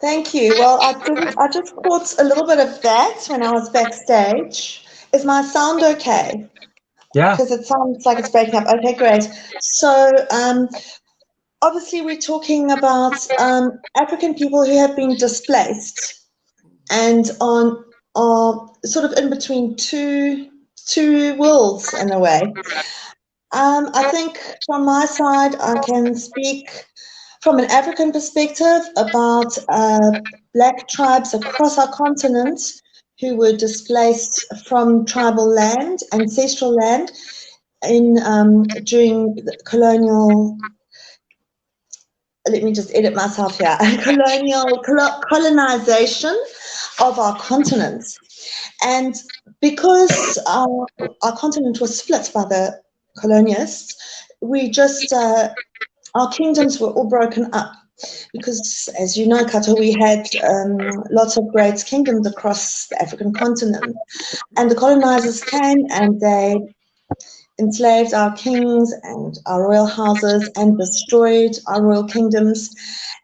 C: Thank you. Well, I just caught a little bit of that when I was backstage. Is my sound okay?
B: Yeah.
C: Because it sounds like it's breaking up. Okay, great. So, obviously, we're talking about African people who have been displaced and are sort of in between two worlds in a way. I think from my side, I can speak from an African perspective, about Black tribes across our continent who were displaced from tribal land, ancestral land, during the colonial. Let me just edit myself here. Colonization of our continent, and because our continent was split by the colonialists, we just our kingdoms were all broken up. Because, as you know, Kato, we had lots of great kingdoms across the African continent, and the colonizers came and they enslaved our kings and our royal houses and destroyed our royal kingdoms,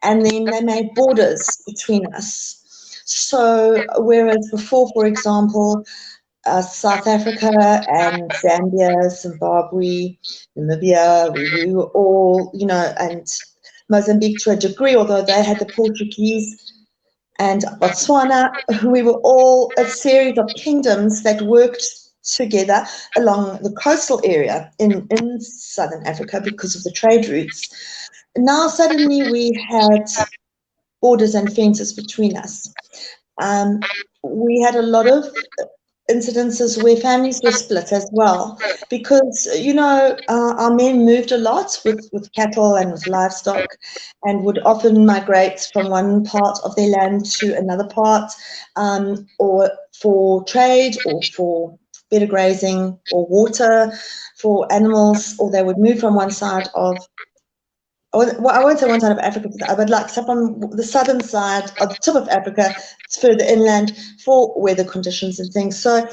C: and then they made borders between us. So whereas before, for example, South Africa and Zambia, Zimbabwe, Namibia, we were all, and Mozambique to a degree, although they had the Portuguese, and Botswana, we were all a series of kingdoms that worked together along the coastal area in southern Africa because of the trade routes. Now suddenly we had borders and fences between us. We had a lot of incidences where families were split as well, because our men moved a lot with cattle and with livestock, and would often migrate from one part of their land to another part, or for trade, or for better grazing, or water for animals, or they would move from one side of, well, I won't say one side of Africa, but like on the southern side, or the tip of Africa, it's further inland for weather conditions and things. So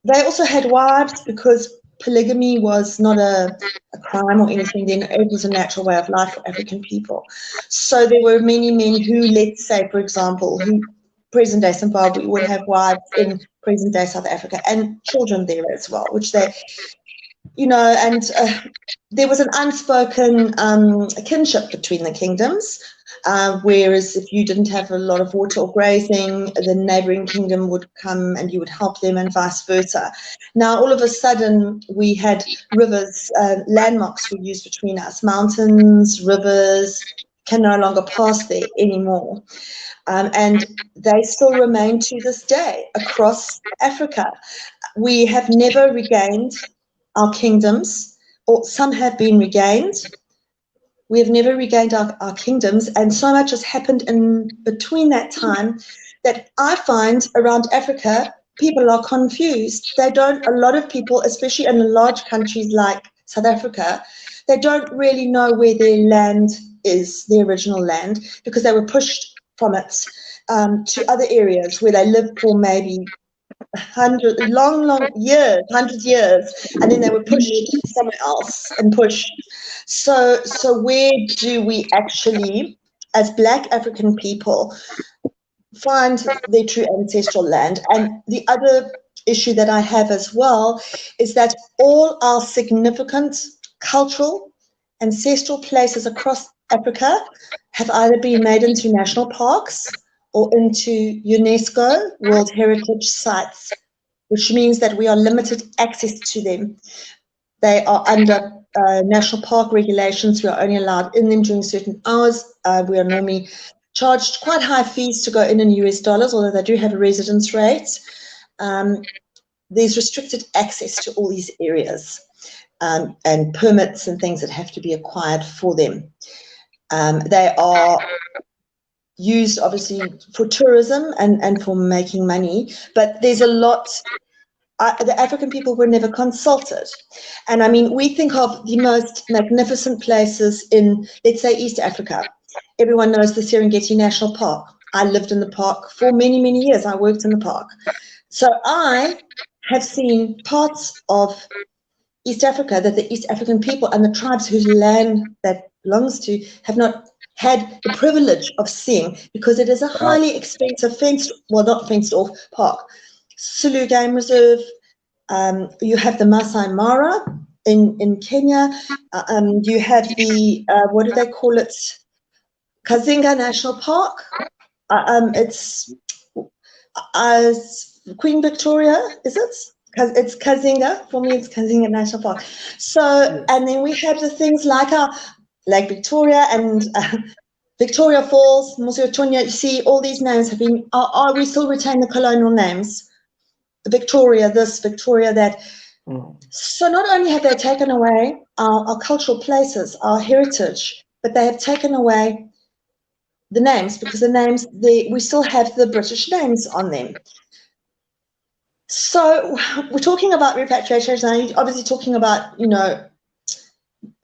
C: they also had wives, because polygamy was not a crime or anything then. It was a natural way of life for African people. So there were many men who, let's say, for example, who present-day Zimbabwe would have wives in present-day South Africa, and children there as well, which they, and there was an unspoken kinship between the kingdoms, whereas if you didn't have a lot of water or grazing, the neighbouring kingdom would come and you would help them, and vice versa. Now, all of a sudden, we had rivers, landmarks were used between us. Mountains, rivers can no longer pass there anymore. And they still remain to this day across Africa. We have never regained our kingdoms, or some have been regained. We have never regained our kingdoms, and so much has happened in between that time that I find around Africa, people are confused. A lot of people, especially in large countries like South Africa, they don't really know where their land is, their original land, because they were pushed from it to other areas where they lived for maybe 100 years, and then they were pushed somewhere else and pushed. So where do we actually, as Black African people, find their true ancestral land? And the other issue that I have as well is that all our significant cultural ancestral places across Africa have either been made into national parks or into UNESCO World Heritage Sites, which means that we are limited access to them. They are under national park regulations. We are only allowed in them during certain hours. We are normally charged quite high fees to go in US dollars, although they do have a residence rate. There's restricted access to all these areas, and permits and things that have to be acquired for them. They are used obviously for tourism and for making money, but there's a lot. The African people were never consulted. And I mean, we think of the most magnificent places in, let's say, East Africa. Everyone knows the Serengeti National Park. I lived in the park for many, many years. I worked in the park. So I have seen parts of East Africa that the East African people and the tribes whose land that belongs to have not had the privilege of seeing, because it is a highly expensive not fenced off park. Sulu Game Reserve, you have the Masai Mara in Kenya, you have the, what do they call it, Kazinga National Park, it's Queen Victoria, is it? It's Kazinga, for me it's Kazinga National Park. So, and then we have the things like our Lake Victoria and Victoria Falls, Mosi-oa-Tunya. You see, all these names have been, we still retain the colonial names. Victoria this, Victoria that. So not only have they taken away our cultural places, our heritage, but they have taken away the names, because the names, we still have the British names on them. So we're talking about repatriation, and obviously talking about,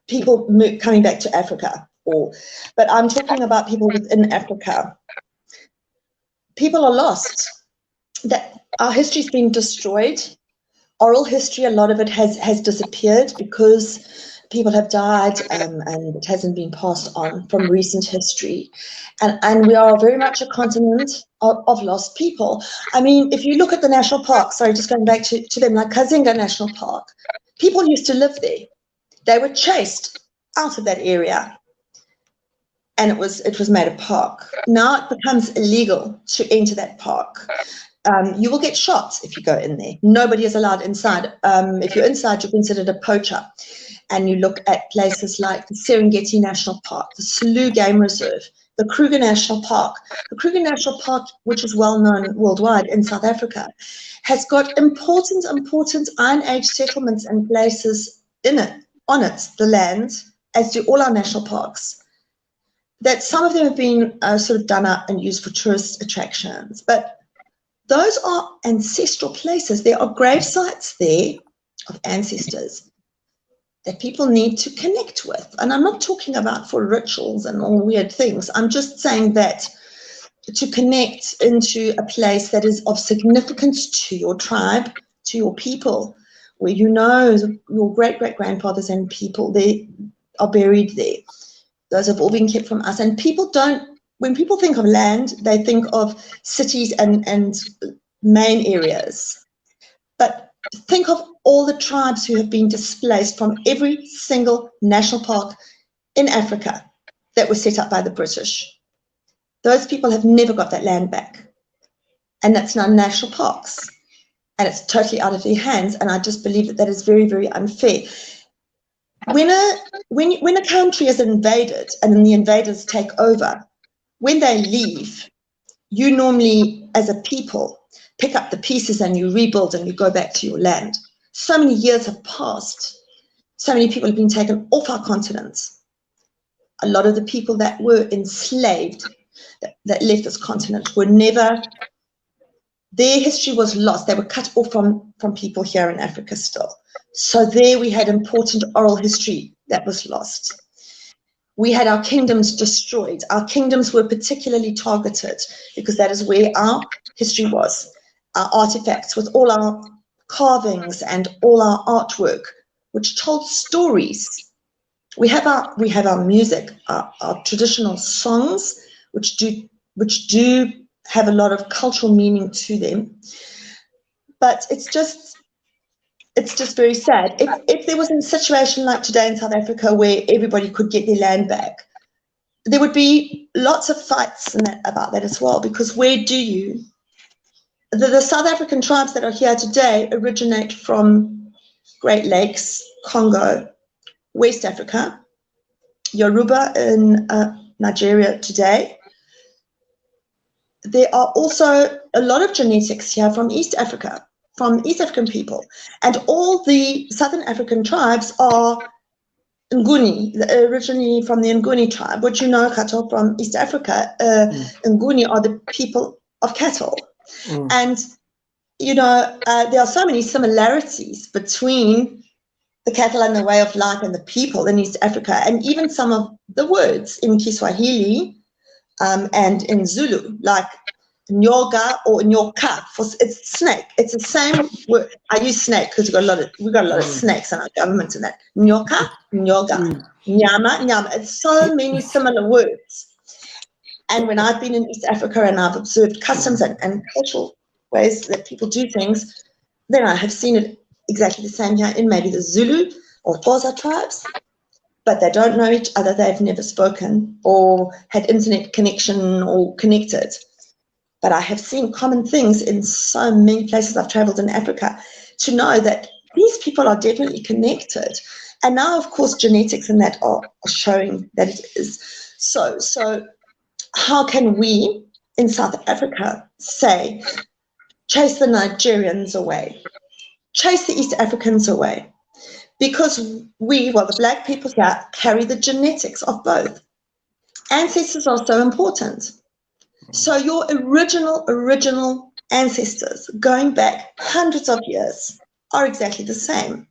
C: people coming back to Africa, but I'm talking about people within Africa. People are lost. That our history's been destroyed. Oral history, a lot of it has disappeared because people have died, and it hasn't been passed on from recent history. And we are very much a continent of lost people. I mean, if you look at the national parks, sorry, just going back to them, like Kazinga National Park, people used to live there. They were chased out of that area, and it was made a park. Now it becomes illegal to enter that park. You will get shot if you go in there. Nobody is allowed inside. If you're inside, you're considered a poacher. And you look at places like the Serengeti National Park, the Selous Game Reserve, the Kruger National Park. The Kruger National Park, which is well known worldwide in South Africa, has got important Iron Age settlements and places on it, the land, as do all our national parks. That some of them have been sort of done up and used for tourist attractions, but those are ancestral places. There are grave sites there of ancestors that people need to connect with. And I'm not talking about for rituals and all weird things. I'm just saying that to connect into a place that is of significance to your tribe, to your people, where your great-great-grandfathers and people, they are buried there. Those have all been kept from us. And people when people think of land, they think of cities and main areas. But think of all the tribes who have been displaced from every single national park in Africa that was set up by the British. Those people have never got that land back. And that's now national parks. And it's totally out of their hands. And I just believe that is very, very unfair. When a country is invaded and then the invaders take over, when they leave, you normally, as a people, pick up the pieces and you rebuild and you go back to your land. So many years have passed. So many people have been taken off our continents. A lot of the people that were enslaved, that left this continent, were never, their history was lost. They were cut off from people here in Africa still. So there we had important oral history that was lost. We had our kingdoms destroyed. Our kingdoms were particularly targeted because that is where our history was. Our artifacts with all our carvings and all our artwork, which told stories. We have our music, our traditional songs, which do have a lot of cultural meaning to them. But it's just very sad. If there was a situation like today in South Africa where everybody could get their land back, there would be lots of fights about that as well, because the South African tribes that are here today originate from Great Lakes, Congo, West Africa, Yoruba in Nigeria today. There are also a lot of genetics here from East Africa, from East African people. And all the Southern African tribes are Nguni, originally from the Nguni tribe, which Kato, from East Africa. Nguni are the people of cattle. And, there are so many similarities between the cattle and the way of life and the people in East Africa, and even some of the words in Kiswahili and in Zulu, like nyoga or nyoka, it's snake. It's the same word. I use snake because we've got a lot of snakes in our government and that. Nyoka, nyoga, nyama, nyama. It's so many similar words. And when I've been in East Africa and I've observed customs and cultural ways that people do things, then I have seen it exactly the same here in maybe the Zulu or Xhosa tribes, but they don't know each other. They've never spoken or had internet connection or connected. But I have seen common things in so many places I've traveled in Africa to know that these people are definitely connected. And now, of course, genetics and that are showing that it is. So how can we in South Africa say, chase the Nigerians away, chase the East Africans away? Because we, well, the black people here carry the genetics of both. Ancestors are so important. So your original ancestors going back hundreds of years are exactly the same.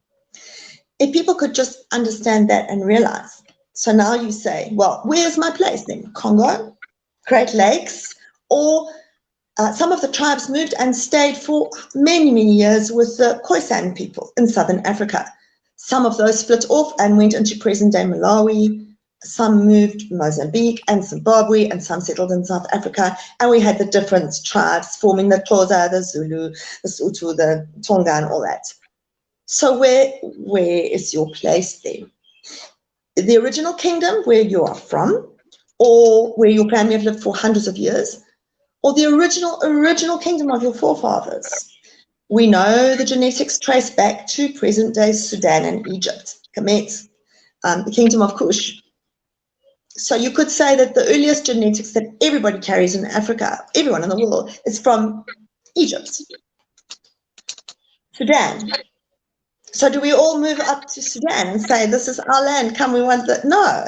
C: If people could just understand that and realize. So now you say, well, where's my place then? Congo, Great Lakes, or some of the tribes moved and stayed for many, many years with the Khoisan people in Southern Africa. Some of those split off and went into present-day Malawi. Some moved Mozambique and Zimbabwe, and some settled in South Africa. And we had the different tribes forming the Xhosa, the Zulu, the Sotho, the Tonga, and all that. So where is your place then? The original kingdom where you are from, or where your family have lived for hundreds of years, or the original kingdom of your forefathers? We know the genetics trace back to present-day Sudan and Egypt, Kemet, the kingdom of Kush. So you could say that the earliest genetics that everybody carries in Africa, everyone in the world, is from Egypt, Sudan. So do we all move up to Sudan and say, this is our land, come, we want that? No.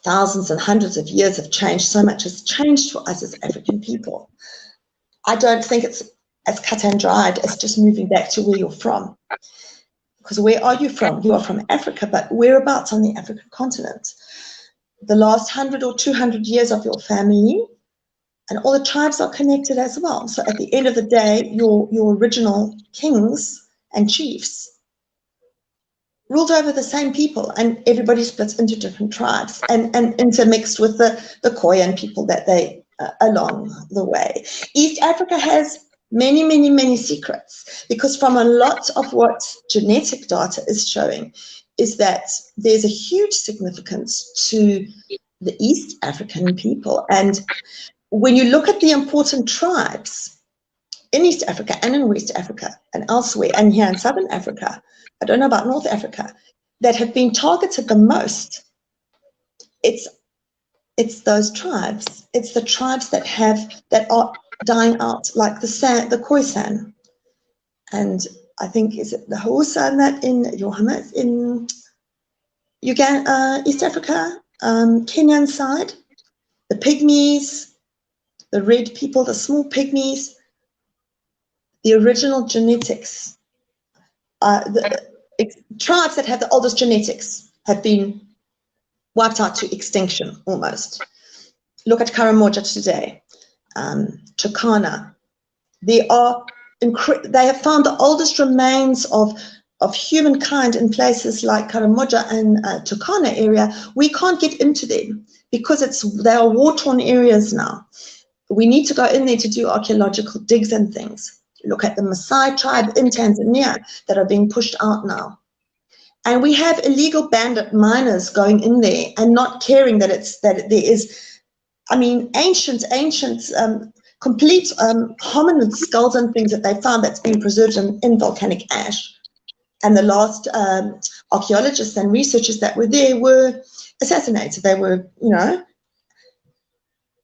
C: Thousands and hundreds of years have changed. So much has changed for us as African people. I don't think it's as cut and dried as just moving back to where you're from. Because where are you from? You are from Africa, but whereabouts on the African continent? The last 100 or 200 years of your family, and all the tribes are connected as well. So at the end of the day, your original kings and chiefs ruled over the same people, and everybody splits into different tribes and intermixed with the Khoisan people that they along the way. East Africa has many, many, many secrets, because from a lot of what genetic data is showing is that there's a huge significance to the East African people. And when you look at the important tribes in East Africa and in West Africa and elsewhere, and here in Southern Africa, I don't know about North Africa, that have been targeted the most, it's those tribes. It's the tribes that are dying out, like the Khoisan, and I think, is it the Hausa that in Johannes in Uganda, East Africa, Kenyan side, the Pygmies, the red people, the small Pygmies, the original genetics. The tribes that have the oldest genetics have been wiped out to extinction almost. Look at Karamoja today, Turkana. They have found the oldest remains of humankind in places like Karamoja and Turkana area. We can't get into them because they are war-torn areas now. We need to go in there to do archaeological digs and things. Look at the Maasai tribe in Tanzania that are being pushed out now. And we have illegal bandit miners going in there and not caring that there is, I mean, ancient, complete hominid skulls and things that they found that's been preserved in volcanic ash. And the last archaeologists and researchers that were there were assassinated. They were,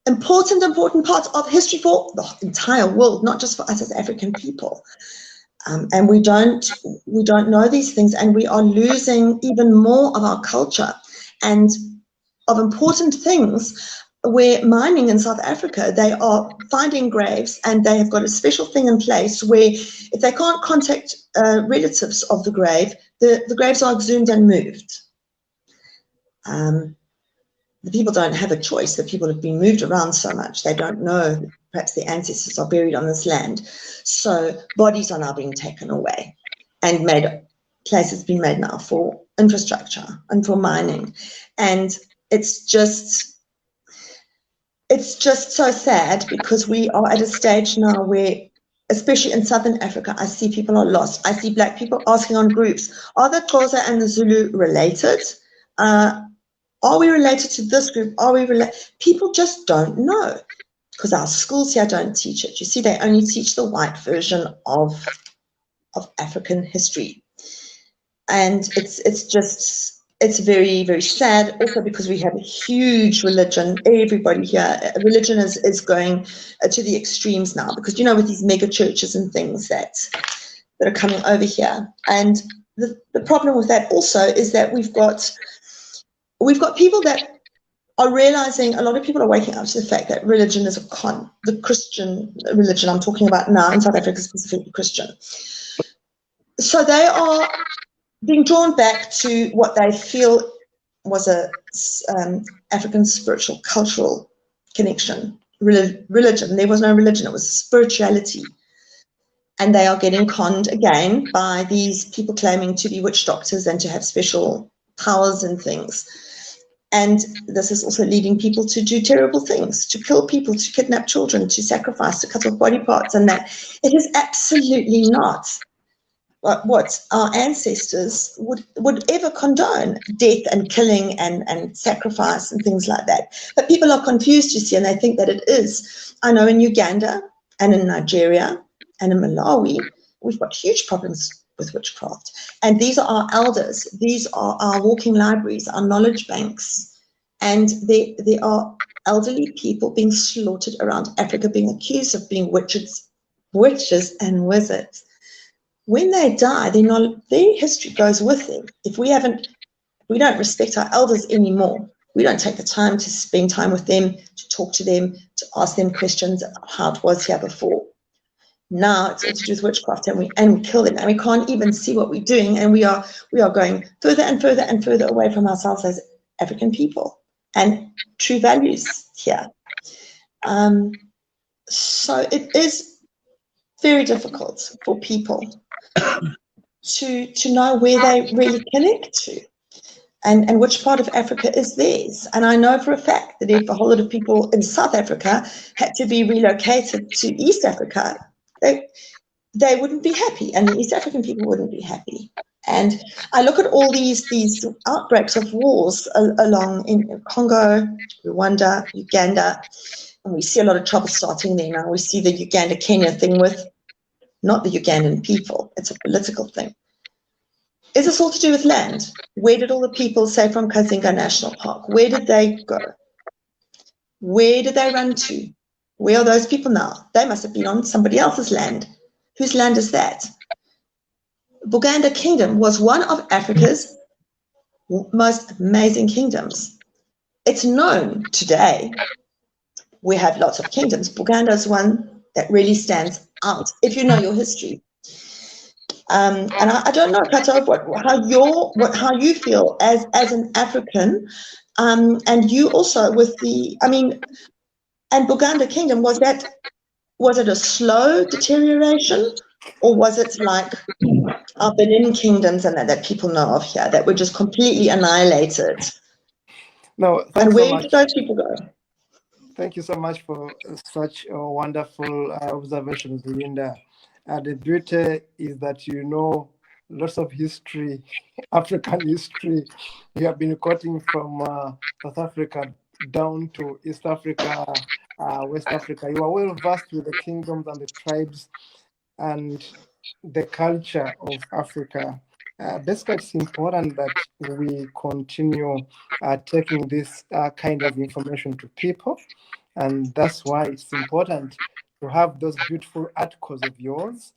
C: important parts of history for the entire world, not just for us as African people. And we don't know these things, and we are losing even more of our culture and of important things. Where mining in South Africa, they are finding graves, and they have got a special thing in place where if they can't contact relatives of the grave, the graves are exhumed and moved. The people don't have a choice. The people have been moved around so much, they don't know perhaps their ancestors are buried on this land. So bodies are now being taken away and places being made now for infrastructure and for mining. And it's just so sad, because we are at a stage now where, especially in Southern Africa, I see people are lost. I see black people asking on groups, are the Xhosa and the Zulu related? Are we related to this group? Are we related? People just don't know, because our schools here don't teach it. You see, they only teach the white version of African history. and it's very, very sad. Also, because we have a huge religion. Everybody here, religion is going to the extremes now, because with these mega churches and things that are coming over here. And the problem with that also is that we've got people that are realizing, a lot of people are waking up to the fact that religion is a con. The Christian religion I'm talking about now in South Africa, specifically Christian. So they are being drawn back to what they feel was a African spiritual cultural connection. Religion. There was no religion. It was spirituality. And they are getting conned again by these people claiming to be witch doctors and to have special powers and things. And this is also leading people to do terrible things, to kill people, to kidnap children, to sacrifice, to cut off body parts, and that it is absolutely not what our ancestors would ever condone, death and killing and sacrifice and things like that. But people are confused, you see, and they think that it is. I know in Uganda and in Nigeria and in Malawi, we've got huge problems with witchcraft. And these are our elders. These are our walking libraries, our knowledge banks. And there are elderly people being slaughtered around Africa, being accused of being witches and wizards. When they die, their history goes with them. If we don't respect our elders anymore, we don't take the time to spend time with them, to talk to them, to ask them questions about how it was here before. Now it's all to do with witchcraft, and we kill them, and we can't even see what we're doing, and we are going further and further and further away from ourselves as African people and true values here. So it is very difficult for people to know where they really connect to, and which part of Africa is theirs. And I know for a fact that if a whole lot of people in South Africa had to be relocated to East Africa, they wouldn't be happy, and the East African people wouldn't be happy. And I look at all these outbreaks of wars along in Congo, Rwanda, Uganda, and we see a lot of trouble starting there now. We see the Uganda-Kenya thing with not the Ugandan people. It's a political thing. Is this all to do with land? Where did all the people, say, from Kazinga National Park, where did they go? Where did they run to? Where are those people now? They must have been on somebody else's land. Whose land is that? Buganda Kingdom was one of Africa's most amazing kingdoms. It's known today. We have lots of kingdoms. Buganda is one that really stands out, if you know your history. And I don't know, Kato, how you feel as an African, and you also with and Buganda Kingdom, was it a slow deterioration, or was it like our Benin kingdoms and that people know of here that were just completely annihilated?
A: No,
C: and
A: thanks
C: where
A: so much.
C: did those people go?
A: Thank you so much for such wonderful observations, Lynda. The beauty is that you know lots of history, African history. You have been quoting from South Africa down to East Africa, West Africa. You are well versed with the kingdoms and the tribes and the culture of Africa. Basically, it's important that we continue taking this kind of information to people. And that's why it's important to have those beautiful articles of yours.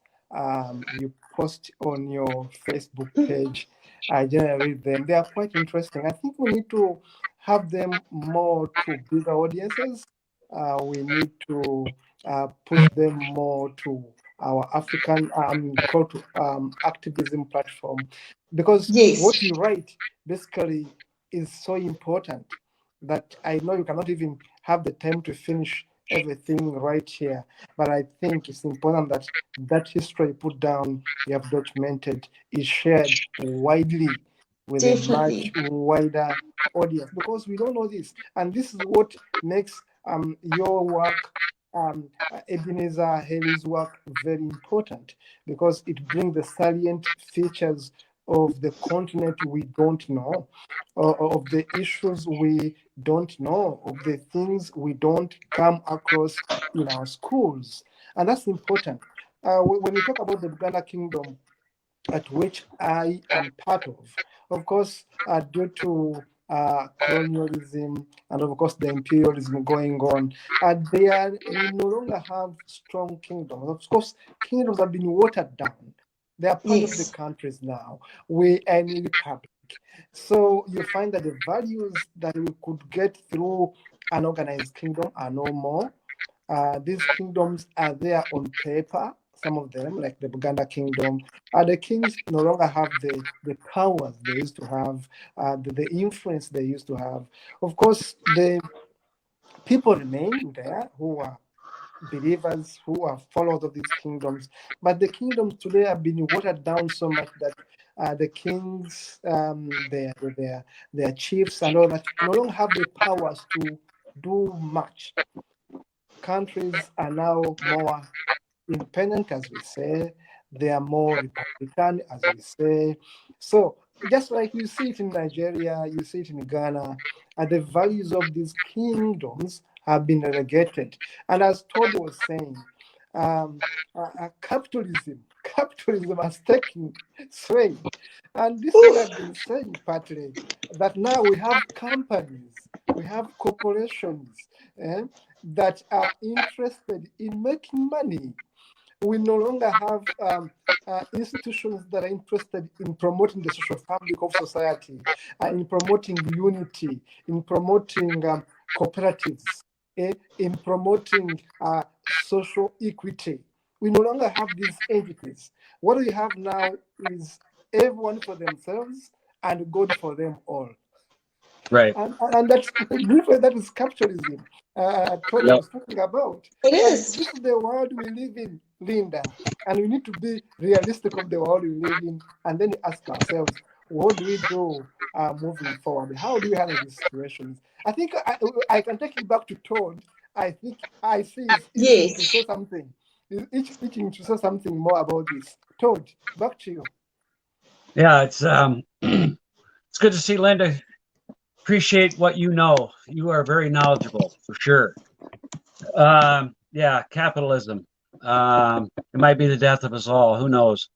A: You post on your Facebook page. I generally read them. They are quite interesting. I think we need to have them more to bigger audiences. We need to push them more to our African call to activism platform, because
C: Yes.
A: what you write basically is so important that I know you cannot even have the time to finish everything right here. But I think it's important that that history you put down, you have documented, is shared widely with
C: Definitely.
A: a much wider audience, because we don't know this. And this is what makes your work, Ebenezer Haley's work, very important, because it brings the salient features of the continent we don't know, of the issues we don't know, of the things we don't come across in our schools. And that's important. When you talk about the Buganda Kingdom, at which I am part of. Of course, due to colonialism and of course the imperialism going on, we no longer have strong kingdoms. Of course, kingdoms have been watered down. They are part of the
C: Yes.
A: countries now. We are in a republic. So you find that the values that we could get through an organized kingdom are no more. These kingdoms are there on paper, some of them, like the Buganda kingdom. The kings no longer have the powers they used to have, the influence they used to have. Of course, the people remain there who are believers, who are followers of these kingdoms, but the kingdoms today have been watered down so much that the kings, their chiefs, and all that no longer have the powers to do much. Countries are now more independent, as we say. They are more republican, as we say. So just like you see it in Nigeria, you see it in Ghana, the values of these kingdoms have been relegated. And as Todd was saying, capitalism has taken sway. And this is what I've been saying partly, that now we have companies, we have corporations that are interested in making money. We no longer have institutions that are interested in promoting the social fabric of society, in promoting unity, in promoting cooperatives, in promoting social equity. We no longer have these entities. What we have now is everyone for themselves and God for them all.
B: Right.
A: And that's briefly, that is capitalism. Todd
B: Yep.
A: was talking about.
C: It
A: And
C: is.
A: this is the world we live in, Lynda. And we need to be realistic of the world we live in, and then ask ourselves, what do we do moving forward? How do we handle these situations? I think I can take it back to Todd. I think I see is itching to
C: Yes.
A: say something. Itching to say something more about this. Todd, back to you.
B: Yeah, it's it's good to see Lynda. Appreciate what you know. You are very knowledgeable for sure. Yeah, capitalism. It might be the death of us all. Who knows?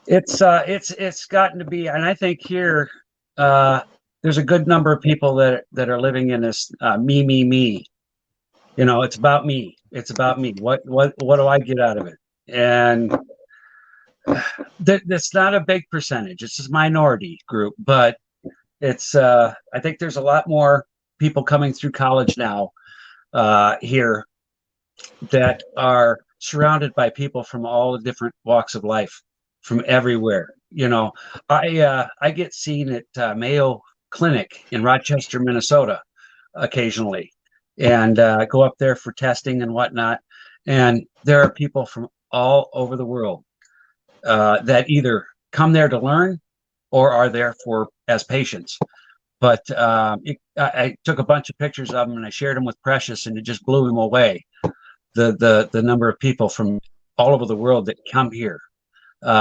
B: It's gotten to be, and I think here there's a good number of people that are living in this me. You know, it's about me. It's about me. What do I get out of it? And that's not a big percentage. It's a minority group, but it's I think there's a lot more people coming through college now here that are surrounded by people from all the different walks of life, from everywhere. You know, I get seen at Mayo Clinic in Rochester, Minnesota, occasionally, and go up there for testing and whatnot. And there are people from all over the world that either come there to learn or are there for as patients. But I took a bunch of pictures of them and I shared them with Precious, and it just blew him away. The number of people from all over the world that come here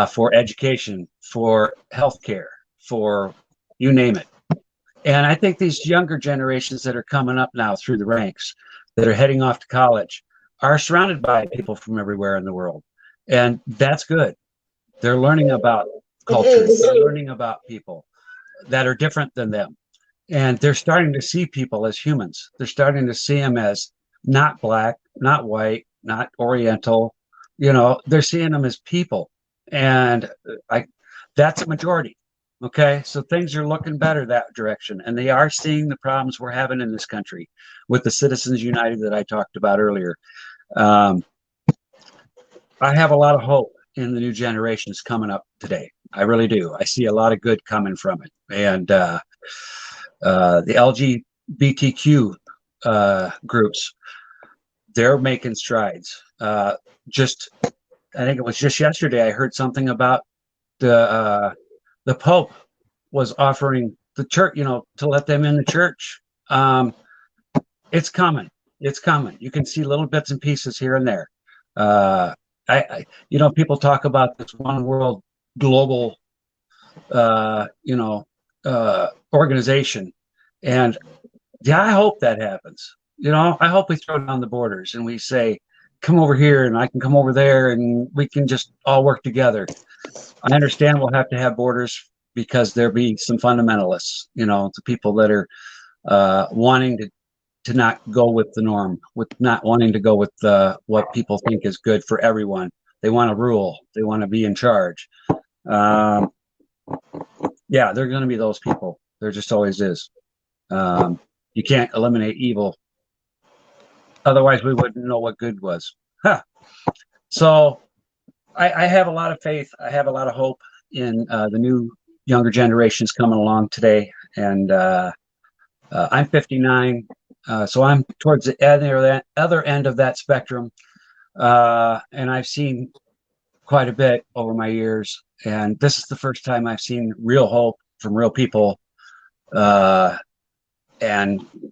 B: for education, for healthcare, for you name it. And I think these younger generations that are coming up now through the ranks, that are heading off to college, are surrounded by people from everywhere in the world, and that's good. They're learning about
C: It
B: cultures.
C: is.
B: They're learning about people that are different than them. And they're starting to see people as humans. They're starting to see them as not black, not white, not oriental. You know, they're seeing them as people. And that's a majority. Okay. So things are looking better that direction. And they are seeing the problems we're having in this country with the Citizens United that I talked about earlier. I have a lot of hope in the new generations coming up today. I really do. I see a lot of good coming from it. And the LGBTQ groups, they're making strides. Just, I think it was just yesterday I heard something about the Pope was offering the church, you know, to let them in the church. It's coming. It's coming. You can see little bits and pieces here and there. You know, people talk about this one world global, organization. And yeah, I hope that happens. You know, I hope we throw down the borders and we say, come over here and I can come over there and we can just all work together. I understand we'll have to have borders because there'll be some fundamentalists, the people that are wanting to not go with the norm, with not wanting to go with what people think is good for everyone. They want to rule. They want to be in charge. Yeah, they're going to be those people. There just always is. You can't eliminate evil. Otherwise, we wouldn't know what good was. Huh. So I have a lot of faith. I have a lot of hope in the new younger generations coming along today. And I'm 59, so I'm towards the other end of that spectrum. And I've seen quite a bit over my years. And this is the first time I've seen real hope from real people. And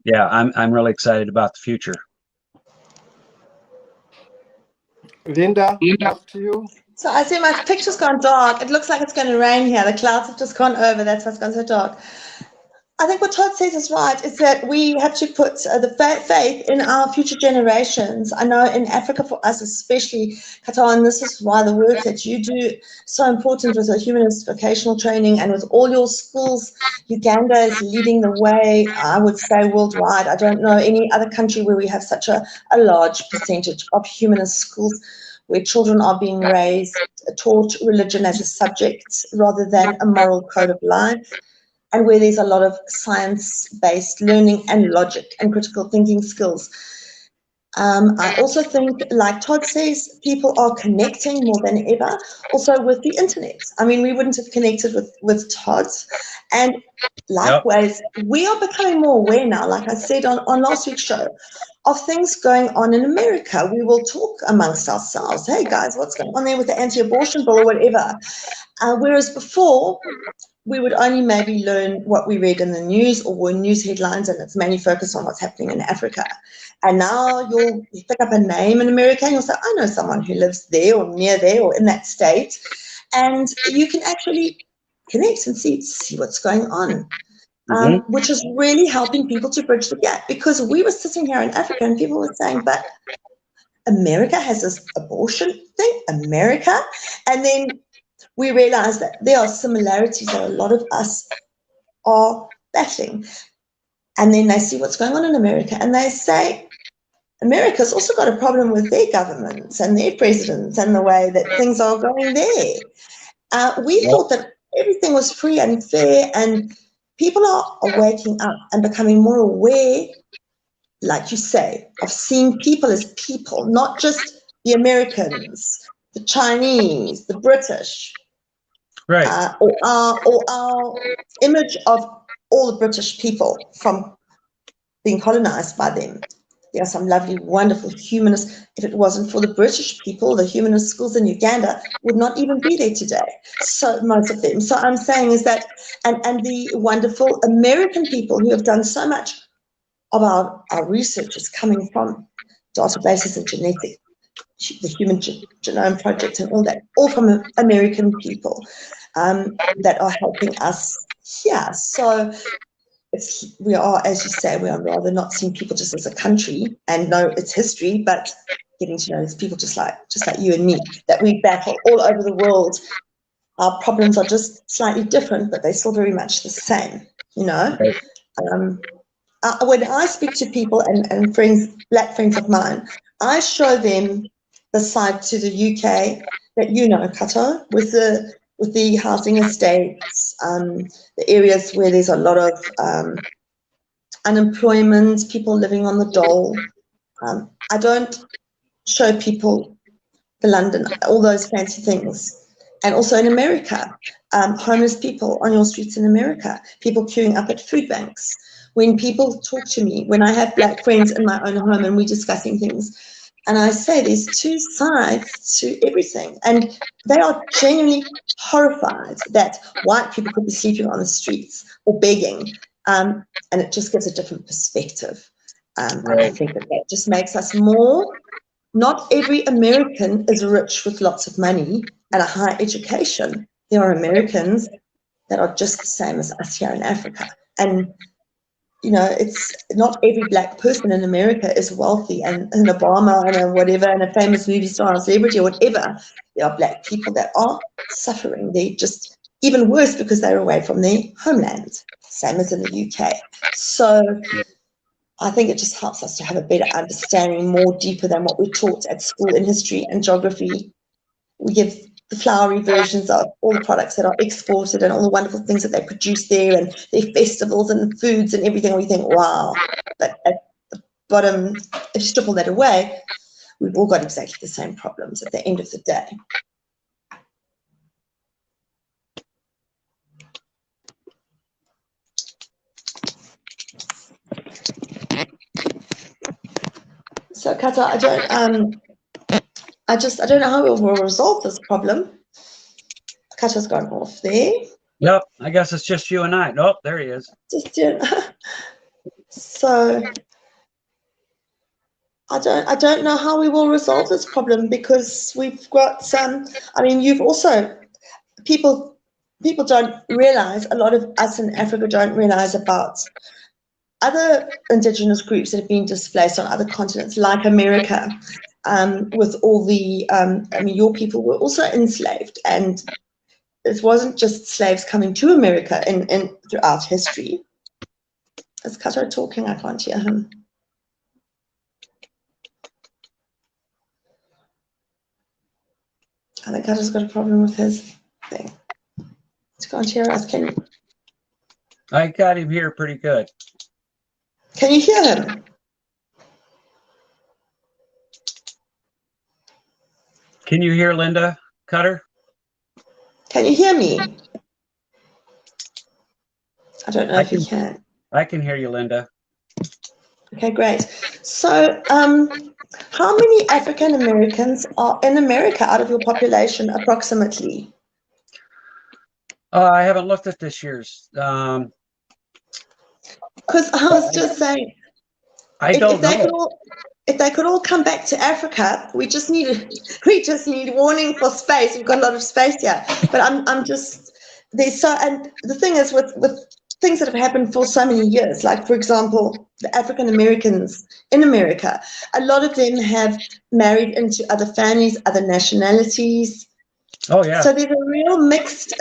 B: yeah, I'm really excited about the future.
A: Lynda, back to you.
C: So I see my picture's gone dark. It looks like it's going to rain here. The clouds have just gone over. That's why it's gone so dark. I think what Todd says is right, is that we have to put the faith in our future generations. I know in Africa, for us especially, Kato, and this is why the work that you do so important with the humanist vocational training and with all your schools. Uganda is leading the way, I would say, worldwide. I don't know any other country where we have such a large percentage of humanist schools where children are being raised, taught religion as a subject rather than a moral code of life, and where there's a lot of science-based learning and logic and critical thinking skills. I also think, like Todd says, people are connecting more than ever, also with the internet. I mean, we wouldn't have connected with Todd. And likewise, we are becoming more aware now, like I said on last week's show, of things going on in America. We will talk amongst ourselves. Hey, guys, what's going on there with the anti-abortion bill or whatever? Whereas before, we would only maybe learn what we read in the news or were news headlines, and it's mainly focused on what's happening in Africa. And now you pick up a name in America and you'll say, I know someone who lives there or near there or in that state. And you can actually connect and see what's going on, which is really helping people to bridge the gap. Because we were sitting here in Africa and people were saying, but America has this abortion thing, America. And then we realize that there are similarities that a lot of us are battling. And then they see what's going on in America and they say, America's also got a problem with their governments and their presidents and the way that things are going there. We thought that everything was free and fair, and people are waking up and becoming more aware, like you say, of seeing people as people, not just the Americans, the Chinese, the British. Right. Or our image of all the British people from being colonized by them. There are some lovely, wonderful humanists. If it wasn't for the British people, the humanist schools in Uganda would not even be there today. So most of them. So I'm saying is that, and the wonderful American people who have done so much of our research is coming from databases and genetics, the Human Genome Project and all that, all from American people that are helping us here. So we are, as you say, we are rather not seeing people just as a country and know its history, but getting to know these people just like you and me, that we battle all over the world. Our problems are just slightly different, but they're still very much the same, you know. When I speak to people and friends, black friends of mine, I show them the side to the UK that you know, Kato, with the housing estates, the areas where there's a lot of unemployment, people living on the dole. I don't show people the London, all those fancy things. And also in America, homeless people on your streets in America, people queuing up at food banks. When people talk to me, when I have black friends in my own home and we're discussing things, and I say there's two sides to everything, and they are genuinely horrified that white people could be sleeping on the streets or begging, and it just gives a different perspective. And I think that just makes us more. Not every American is rich with lots of money and a high education. There are Americans that are just the same as us here in Africa. And you know, it's not every black person in America is wealthy, and an Obama and a whatever and a famous movie star or celebrity or whatever. There are black people that are suffering. They're just even worse because they're away from their homeland, same as in the UK. So I think it just helps us to have a better understanding, more deeper than what we're taught at school in history and geography. We give the flowery versions of all the products that are exported and all the wonderful things that they produce there and their festivals and foods and everything. We think, wow. But at the bottom, if you strip all that away, we've all got exactly the same problems at the end of the day. So, Kato, I don't know how we will resolve this problem. Kato's gone off there.
B: Yep, I guess it's just you and I. Nope, there he is.
C: Just, you know, so I don't know how we will resolve this problem, because we've got some. I mean, you've also people don't realize, a lot of us in Africa don't realize about other indigenous groups that have been displaced on other continents, like America, with all the. I mean, your people were also enslaved, and it wasn't just slaves coming to America in throughout history. Is Kato talking? I can't hear him. I think Kato's got a problem with his thing. He can't hear us.
B: I got him here pretty good.
C: Can you hear him?
B: Can you hear Lynda, Cutter?
C: Can you hear me? I don't know if you can.
B: I can hear you, Lynda.
C: Okay, great. So, how many African Americans are in America out of your population, approximately?
B: I haven't looked at this year's.
C: Because I was just saying, if they could all come back to Africa, we just need warning for space. We've got a lot of space here, but I'm just there's so. And the thing is, with things that have happened for so many years, like, for example, the African Americans in America, a lot of them have married into other families, other nationalities.
B: Oh, yeah.
C: So there's a real mixed.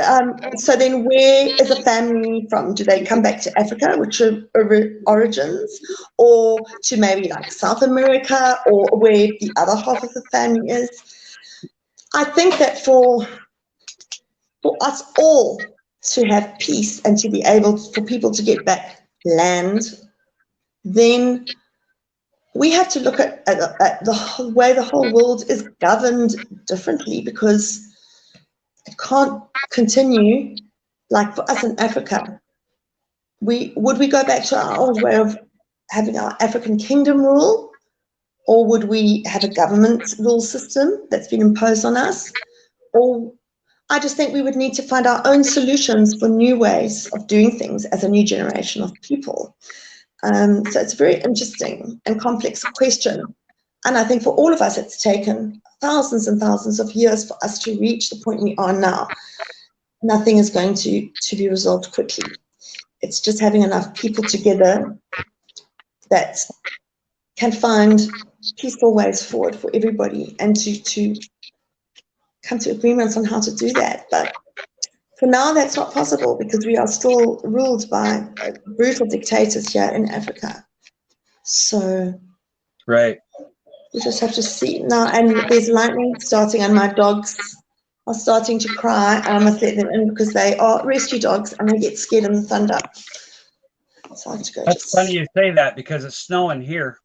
C: So then, where is a family from? Do they come back to Africa, which are origins, or to maybe like South America, or where the other half of the family is? I think that for us all to have peace and to be able for people to get back land, then we have to look at the way the whole world is governed differently, because it can't continue like for us in Africa. Would we go back to our old way of having our African kingdom rule, or would we have a government rule system that's been imposed on us? Or I just think we would need to find our own solutions for new ways of doing things as a new generation of people. So it's a very interesting and complex question. And I think for all of us, it's taken thousands and thousands of years for us to reach the point we are now. Nothing is going to be resolved quickly. It's just having enough people together that can find peaceful ways forward for everybody, and to come to agreements on how to do that. But for now, that's not possible, because we are still ruled by brutal dictators here in Africa. So
B: right.
C: We just have to see now. And there's lightning starting, and my dogs are starting to cry. I must let them in because they are rescue dogs and they get scared in the thunder. So I have to go.
B: That's funny you say that, because it's snowing here.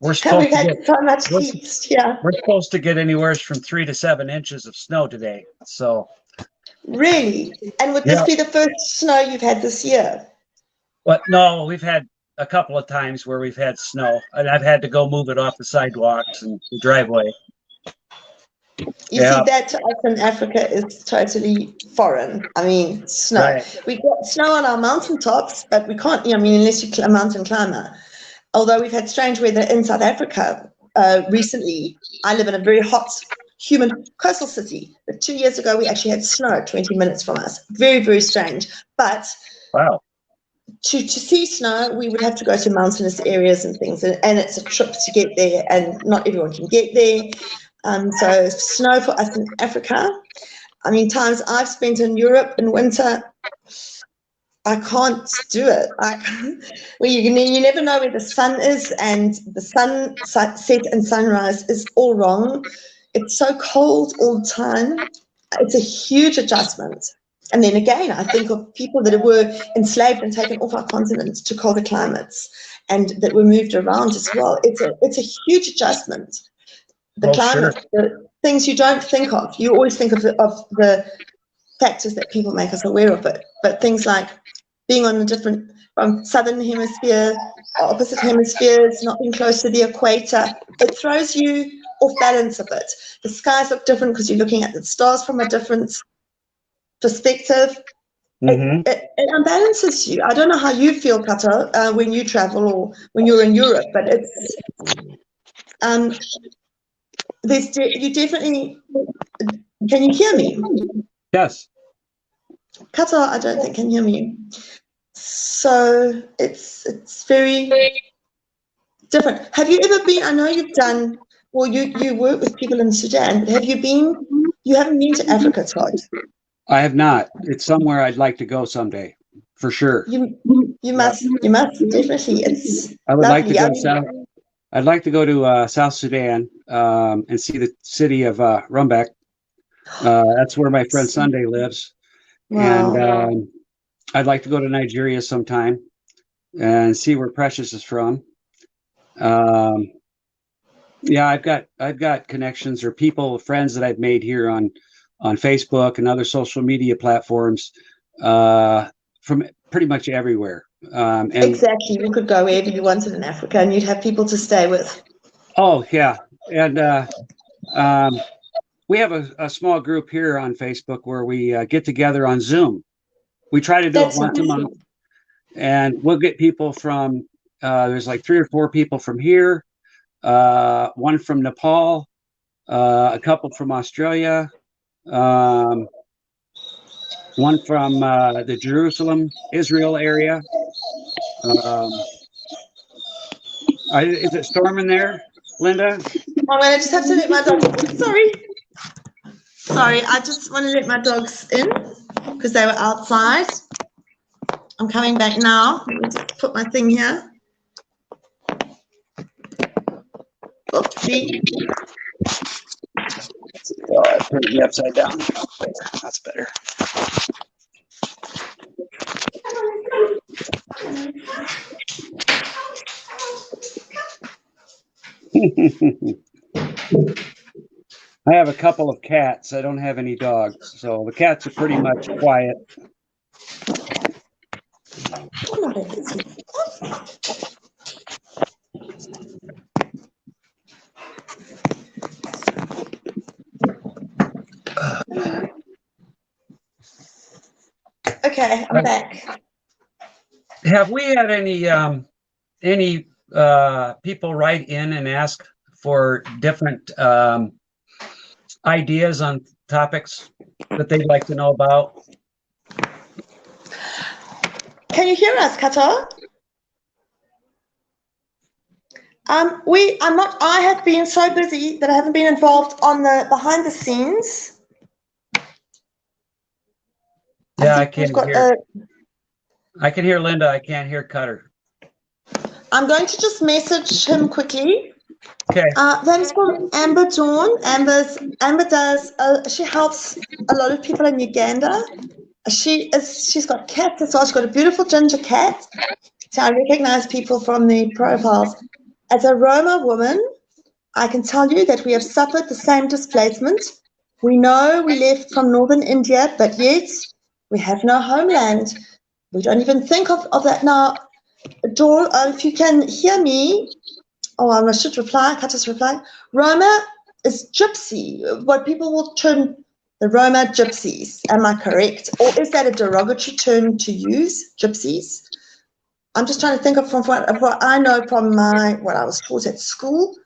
B: We're
C: We've
B: supposed to
C: had
B: get,
C: so much heat, yeah.
B: we're supposed to get anywhere from 3 to 7 inches of snow today. So
C: Really? And would this be the first snow you've had this year?
B: Well, no, we've had a couple of times where we've had snow, and I've had to go move it off the sidewalks and the driveway.
C: You see, that to us in Africa is totally foreign. I mean, snow.
B: Right.
C: We got snow on our mountaintops, but we can't, I mean, unless you're a mountain climber. Although we've had strange weather in South Africa recently. I live in a very hot, humid coastal city. But 2 years ago, we actually had snow 20 minutes from us. Very, very strange. But
B: wow.
C: to see snow, we would have to go to mountainous areas and things, and it's a trip to get there, and not everyone can get there. So snow for us in Africa, I mean, times I've spent in Europe in winter, I can't do it. Well, you never know where the sun is, and the sunset and sunrise is all wrong. It's so cold all the time. It's a huge adjustment. And then again, I think of people that were enslaved and taken off our continent to colder climates, and that were moved around as well. It's a huge adjustment. The climate,
B: sure.
C: the things you don't think of. You always think of the factors that people make us aware of it, but things like being on a different, from southern hemisphere, opposite hemispheres, not being close to the equator, it throws you off balance a bit. The skies look different because you're looking at the stars from a different perspective. It unbalances you. I don't know how you feel, Kato, when you travel or when you're in Europe, but it's you definitely. Can you hear me?
B: Yes.
C: Kato, I don't think can hear me. So it's very different. Have you ever been? I know you've done. Well, you work with people in Sudan. But have you been? You haven't been to Africa, Todd.
B: I have not. It's somewhere I'd like to go someday, for sure.
C: You must definitely. It's
B: I would
C: lovely.
B: like to go south. I'd like to go to South Sudan and see the city of Rumbek. That's where my friend Sunday lives.
C: Wow.
B: And I'd like to go to Nigeria sometime and see where Precious is from. Yeah, I've got connections or friends that I've made here on Facebook and other social media platforms from pretty much everywhere. And
C: exactly, you could go wherever you wanted in Africa, and you'd have people to stay with.
B: Oh yeah, and we have a small group here on Facebook where we get together on Zoom. We try to do it once a month, and we'll get people from. There's like 3 or 4 people from here, one from Nepal, a couple from Australia, one from the Jerusalem, Israel area. Is it storming there, Lynda?
C: I'm going to just have to let my dogs. Sorry, I just want to let my dogs in because they were outside. I'm coming back now. Let me just put my thing here. Oopsie.
B: Oh, I put it upside down. That's better. I have a couple of cats. I don't have any dogs, so the cats are pretty much quiet.
C: Okay, I'm back.
B: Have we had any people write in and ask for different ideas on topics that they'd like to know about?
C: Can you hear us, Kato? I have been so busy that I haven't been involved on the behind the scenes.
B: Yeah, I can hear. I can hear Lynda. I can't hear Cutter.
C: I'm going to just message him quickly.
B: Okay.
C: Thanks from Amber Dawn. Amber does. She helps a lot of people in Uganda. She's got cats as well. She's got a beautiful ginger cat. So I recognize people from the profiles. As a Roma woman, I can tell you that we have suffered the same displacement. We know we left from northern India, but yet we have no homeland. We don't even think of that now. Dawn, if you can hear me, I should reply, Kata's reply. Roma is gypsy, what people will term the Roma gypsies. Am I correct? Or is that a derogatory term to use, gypsies? I'm just trying to think of from what I know from what I was taught at school.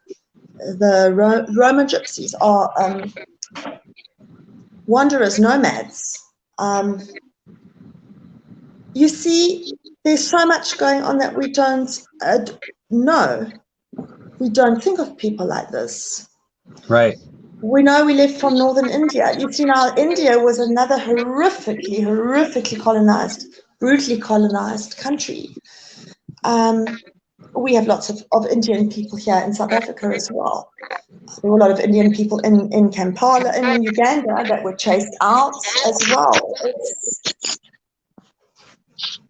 C: The Roma gypsies are wanderers, nomads. You see, there's so much going on that we don't know. We don't think of people like this.
B: Right.
C: We know we left from northern India. You see, now India was another horrifically colonized, brutally colonized country. We have lots of Indian people here in South Africa as well. There were a lot of Indian people in Kampala and in Uganda that were chased out as well.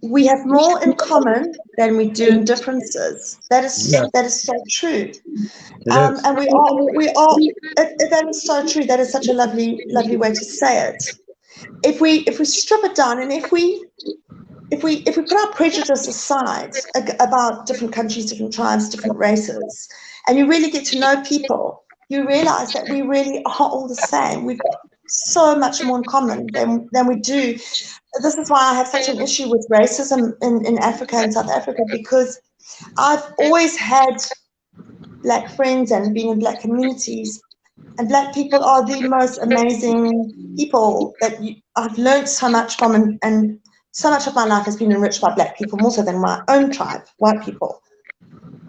C: We have more in common than we do in differences. That is so true. And that is so true. That is such a lovely way to say it. If we strip it down, and if we put our prejudice aside about different countries, different tribes, different races, and you really get to know people, you realize that we really are all the same. We've got so much more in common than we do. This is why I have such an issue with racism in Africa and South Africa, because I've always had Black friends and been in Black communities, and Black people are the most amazing people that I've learned so much from, and so much of my life has been enriched by Black people, more so than my own tribe, white people.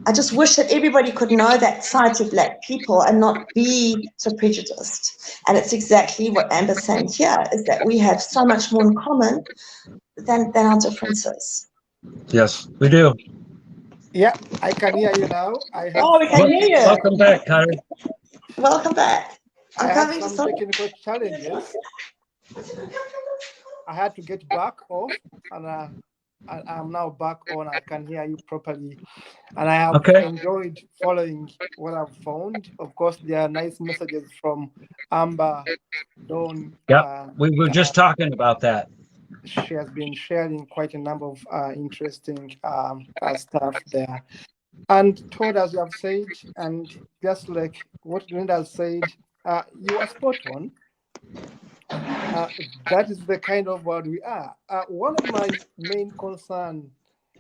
C: I just wish that everybody could know that side of Black people and not be so prejudiced. And it's exactly what Amber's saying here, is that we have so much more in common than our differences.
B: Yes, we do.
A: Yeah, I can hear you now.
C: We can hear you.
B: Welcome back, Kato.
C: Welcome back.
A: I had some technical challenges. I had to get back off, and I'm now back on. I can hear you properly, and I have enjoyed following what I've found. Of course, there are nice messages from Amber, Dawn.
B: Yeah, we were just talking about that.
A: She has been sharing quite a number of interesting stuff there. And Todd, as you have said, and just like what Lynda has said, you are spot on. That is the kind of world we are. One of my main concerns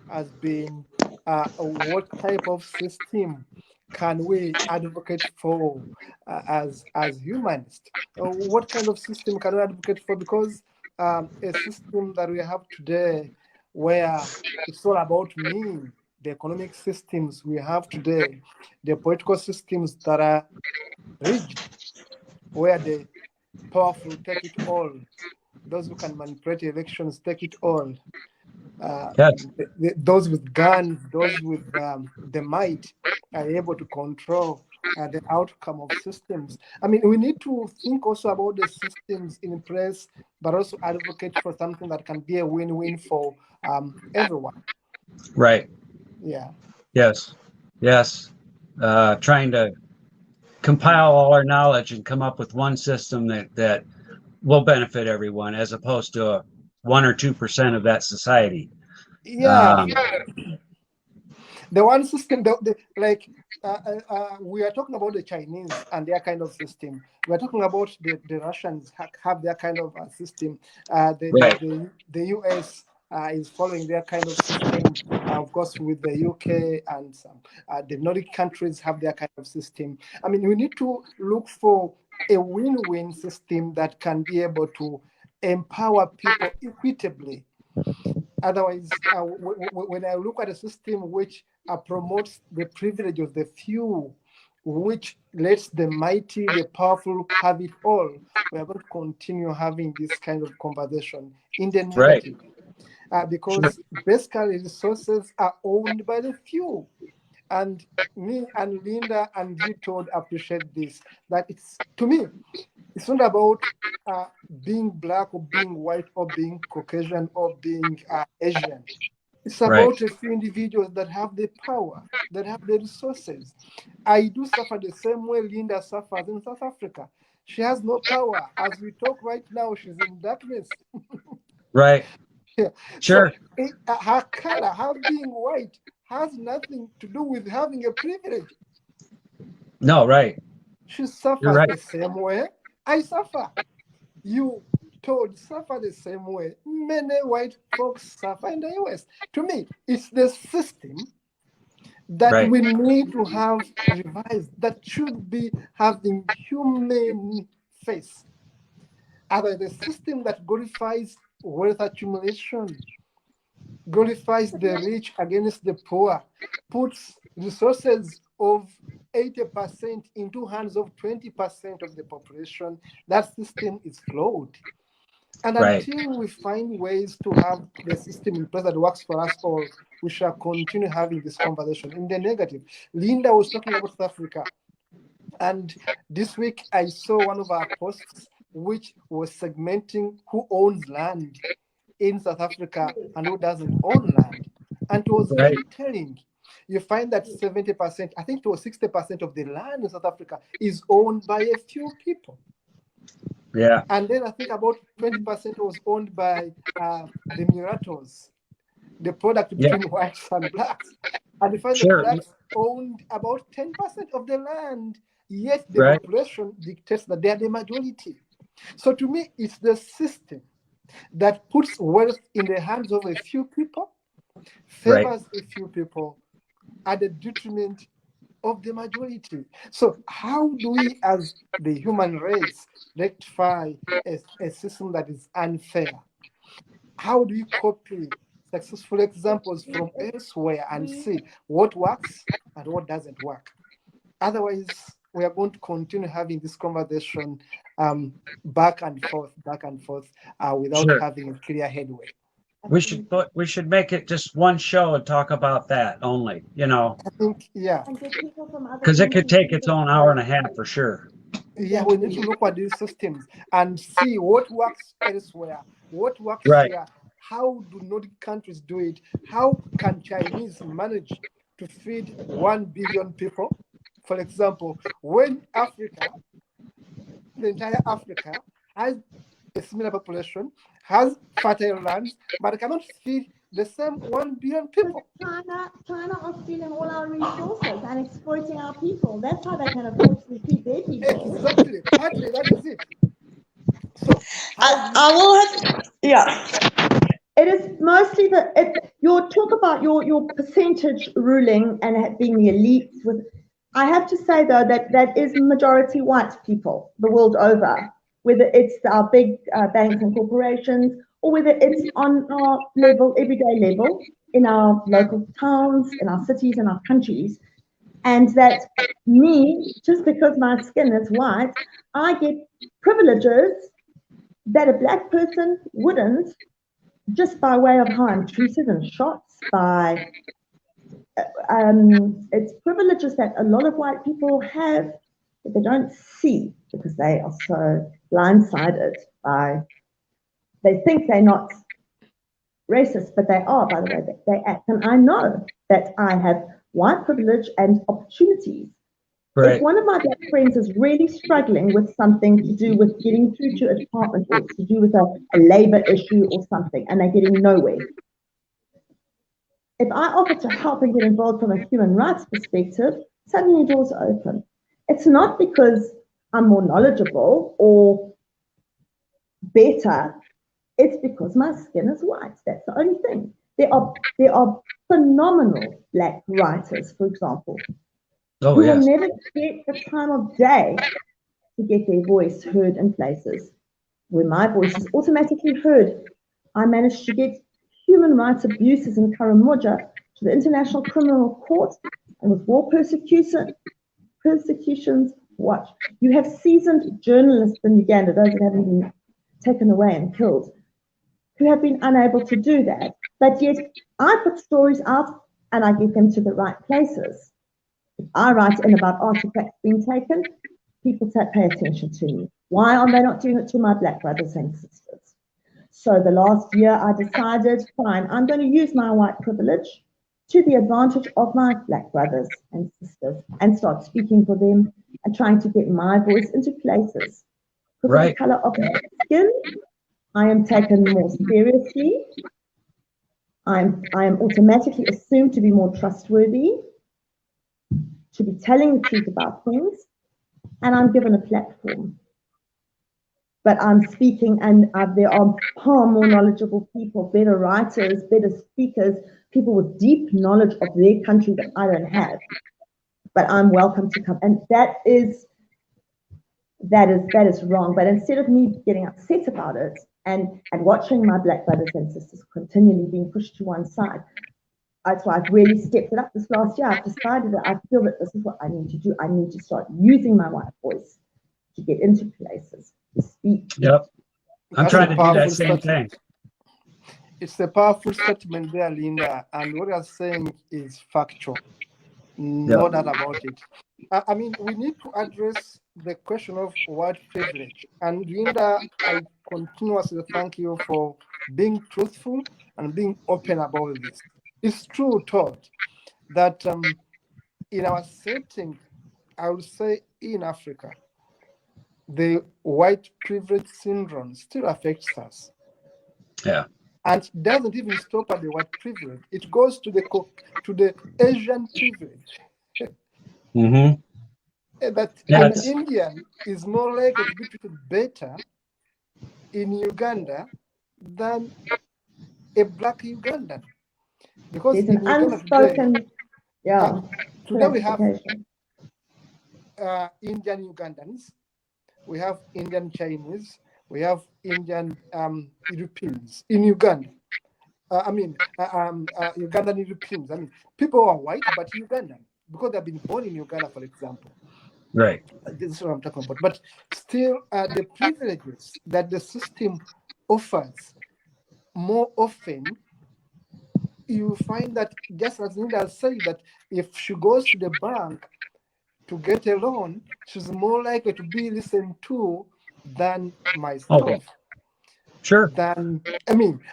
A: has been what type of system can we advocate for as humanists? What kind of system can we advocate for? Because a system that we have today, where it's all about me, the economic systems we have today, the political systems that are rigid, where the powerful take it all, those who can manipulate elections take it all. Those with guns, those with the might are able to control the outcome of systems. I mean, we need to think also about the systems in place, but also advocate for something that can be a win-win for everyone.
B: Right.
A: Yeah.
B: Yes. Trying to compile all our knowledge and come up with one system that will benefit everyone, as opposed to 1 or 2% of that society.
A: Yeah. The one system, we are talking about the Chinese and their kind of system. We are talking about the Russians have their kind of system. The US is following their kind of system. Of course, with the UK and some the Nordic countries have their kind of system. I mean, we need to look for a win-win system that can be able to empower people equitably. Otherwise, when I look at a system which promotes the privilege of the few, which lets the mighty, the powerful have it all, we are going to continue having this kind of conversation in the negative. Because basically resources are owned by the few. And me and Lynda and you, Todd, appreciate this. That it's, to me, it's not about being Black or being white or being Caucasian or being Asian. It's about a few individuals that have the power, that have the resources. I do suffer the same way Lynda suffers in South Africa. She has no power. As we talk right now, she's in darkness.
B: Right.
A: Yeah.
B: Sure.
A: So her color, her being white, has nothing to do with having a privilege.
B: No, right.
A: She suffers the same way I suffer. You, Todd, suffer the same way many white folks suffer in the US. To me, it's the system that we need to have revised, that should be having human face. Other the system that glorifies wealth accumulation, glorifies the rich against the poor, puts resources of 80% into hands of 20% of the population. That system is flawed. And
B: Right.
A: until we find ways to have the system in place that works for us all, we shall continue having this conversation in the negative. Lynda was talking about South Africa. And this week I saw one of our posts which was segmenting who owns land in South Africa and who doesn't own land. And it was
B: Right.
A: very telling. You find that 70%, I think it was 60% of the land in South Africa is owned by a few people.
B: Yeah.
A: And then I think about 20% was owned by the mulattoes, the product between whites and blacks. And you find the
B: Sure.
A: blacks owned about 10% of the land, yet the
B: Right.
A: population dictates that they are the majority. So to me, it's the system that puts wealth in the hands of a few people, favors a few people at the detriment of the majority. So how do we, as the human race, rectify a system that is unfair? How do we copy successful examples from elsewhere and see what works and what doesn't work? Otherwise, we are going to continue having this conversation back and forth, without
B: Sure.
A: having a clear headway.
B: We should make it just one show and talk about that only,
A: I think, yeah.
B: because it could take its own hour and a half for sure.
A: Yeah, we need to look at these systems and see what works elsewhere, what works
B: Right.
A: here. How do Nordic countries do it? How can Chinese manage to feed 1 billion people? For example, when Africa, the entire Africa, has a similar population, has fertile lands, but cannot feed the same 1 billion people.
C: China are stealing all our resources and exploiting our people. That's how they can afford to feed their people.
A: Exactly, partly that is it. So
C: I will have, yeah. It is mostly your talk about your percentage ruling and being the elites. I have to say though that is majority white people the world over, whether it's our big banks and corporations or whether it's on our level, everyday level, in our local towns, in our cities, in our countries, and that me, just because my skin is white, I get privileges that a black person wouldn't, just by way of how I'm treated and shots by it's privileges that a lot of white people have that they don't see because they are so blindsided by, they think they're not racist, but they are, by the way they act. And I know that I have white privilege and opportunities.
B: Right.
C: If one of my black friends is really struggling with something to do with getting through to a department or to do with a labor issue or something, and they're getting nowhere, if I offer to help and get involved from a human rights perspective, suddenly doors open. It's not because I'm more knowledgeable or better. It's because my skin is white. That's the only thing. There are phenomenal black writers, for example, who will never get the time of day to get their voice heard in places where my voice is automatically heard. I managed to get human rights abuses in Karamoja to the International Criminal Court, and with war persecutions, watch. You have seasoned journalists in Uganda, those that haven't been taken away and killed, who have been unable to do that. But yet I put stories out and I get them to the right places. If I write in about artifacts being taken, people pay attention to me. Why are they not doing it to my black brothers and sisters? So the last year I decided, fine, I'm going to use my white privilege to the advantage of my black brothers and sisters and start speaking for them and trying to get my voice into places. Because of the color of my skin, I am taken more seriously. I am automatically assumed to be more trustworthy, to be telling the truth about things, and I'm given a platform. But I'm speaking, and there are far more knowledgeable people, better writers, better speakers, people with deep knowledge of their country that I don't have. But I'm welcome to come. And that is that is wrong. But instead of me getting upset about it and watching my black brothers and sisters continually being pushed to one side, that's why I've really stepped it up this last year. I've decided that I feel that this is what I need to do. I need to start using my white voice to get into places, to speak.
B: Yep. I'm
A: That's
B: trying
A: a
B: to do that
A: powerful
B: same
A: statement.
B: thing.
A: It's a powerful statement there, Lynda. And what you're saying is factual. No doubt about it. I mean, we need to address the question of white privilege. And Lynda, I continuously thank you for being truthful and being open about this. It's true, Todd, that in our setting, I would say in Africa, the white privilege syndrome still affects us.
B: Yeah.
A: And doesn't even stop at the white privilege. It goes to the Asian privilege.
B: Mm-hmm.
A: That
B: Yes.
A: an Indian is more likely to be treated better in Uganda than a black Ugandan. Because
C: There's
A: in
C: an
A: Uganda today,
C: unspoken
A: we have
C: classification.
A: Indian Ugandans, we have Indian Chinese, we have Indian Europeans in Uganda. Ugandan Europeans. I mean, people who are white but Ugandan because they've been born in Uganda, for example.
B: Right.
A: This is what I'm talking about. But still, the privileges that the system offers more often, you find that, just as Lynda said, that if she goes to the bank to get a loan, she's more likely to be listened to than myself.
B: Okay. Sure.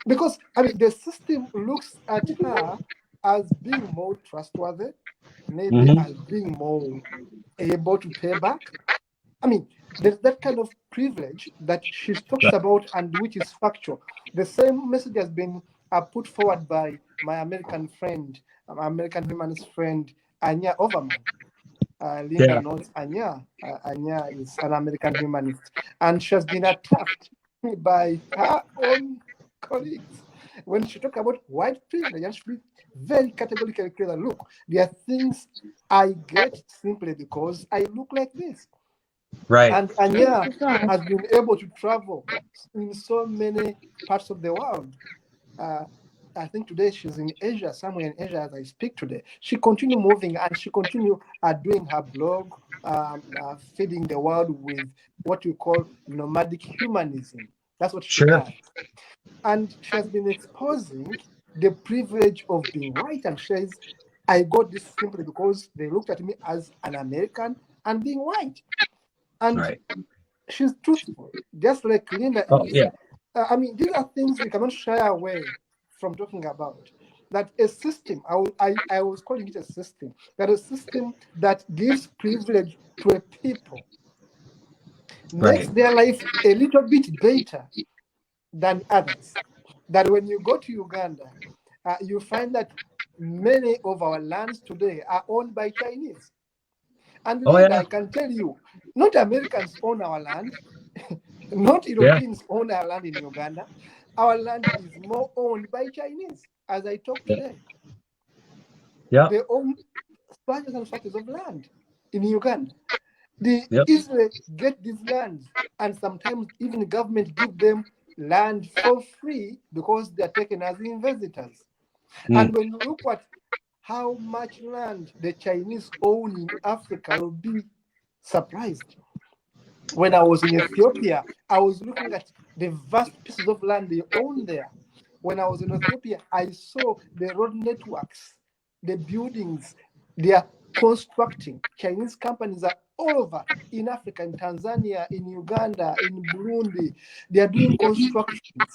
A: Because the system looks at her as being more trustworthy, maybe as being more able to pay back. I mean, there's that kind of privilege that she talks about and which is factual. The same message has been put forward by my American friend, American humanist friend, Anya Overman. Lynda knows Anya. Anya is an American humanist, and she has been attacked by her own colleagues when she talks about white privilege. And she be very categorically clear that, look, there are things I get simply because I look like this.
B: Right.
A: And Anya has been able to travel in so many parts of the world. I think today she's in Asia, somewhere in Asia as I speak today. She continued moving and she continued doing her blog, feeding the world with what we call nomadic humanism. That's what she does. And she has been exposing the privilege of being white, and says, I got this simply because they looked at me as an American and being white. And she's truthful, just like Lynda is.
B: Yeah.
A: These are things we cannot shy away from talking about. That a system, I was calling it a system, that a system that gives privilege to a people makes their life a little bit better than others. That when you go to Uganda, you find that many of our lands today are owned by Chinese. And Lynda, I can tell you, not Americans own our land, not Europeans own our land in Uganda. Our land is more owned by Chinese, as I talk today. They own swathes and swathes of land in Uganda. They easily get these lands, and sometimes even the government give them land for free because they are taken as investors. And when you look at how much land the Chinese own in Africa, you'll be surprised. When I was in Ethiopia, I was looking at the vast pieces of land they own there. When I was in Ethiopia, I saw the road networks, the buildings they are constructing. Chinese companies are all over in Africa, in Tanzania, in Uganda, in Burundi. They are doing constructions.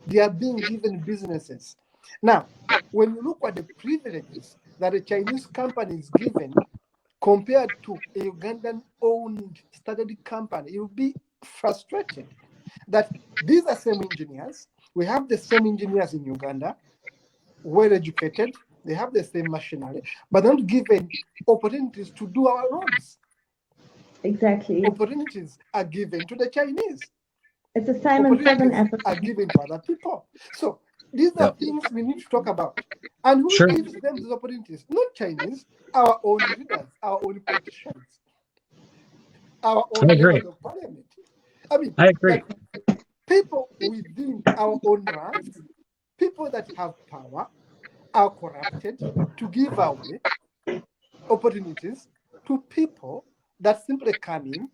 A: They are being given businesses. Now, when you look at the privileges that a Chinese company is given compared to a Ugandan-owned started company, you'll be frustrated that these are same engineers. We have the same engineers in Uganda, well-educated. They have the same machinery, but not given opportunities to do our roads.
C: Exactly.
A: Opportunities are given to the Chinese.
C: It's the same in Southern Africa.
A: Are given to other people. So these are things we need to talk about. And who gives them these opportunities? Not Chinese, our own leaders, our own politicians. our own
B: I agree.
A: members of parliament. I mean,
B: I agree.
A: that people within our own ranks, people that have power, are corrupted to give away opportunities to people that simply come in,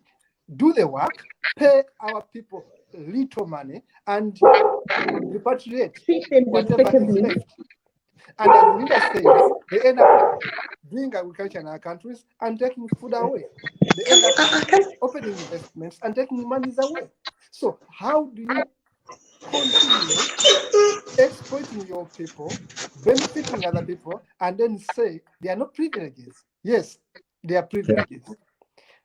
A: do the work, pay our people little money, and repatriate
C: Treat them
A: whatever is
C: despicably.
A: left. And as Lynda says, they end up doing agriculture in our countries and taking food away. They end up opening investments and taking monies away. So how do you continue exploiting your people, benefiting other people, and then say they are not privileges? Yes, they are privileges.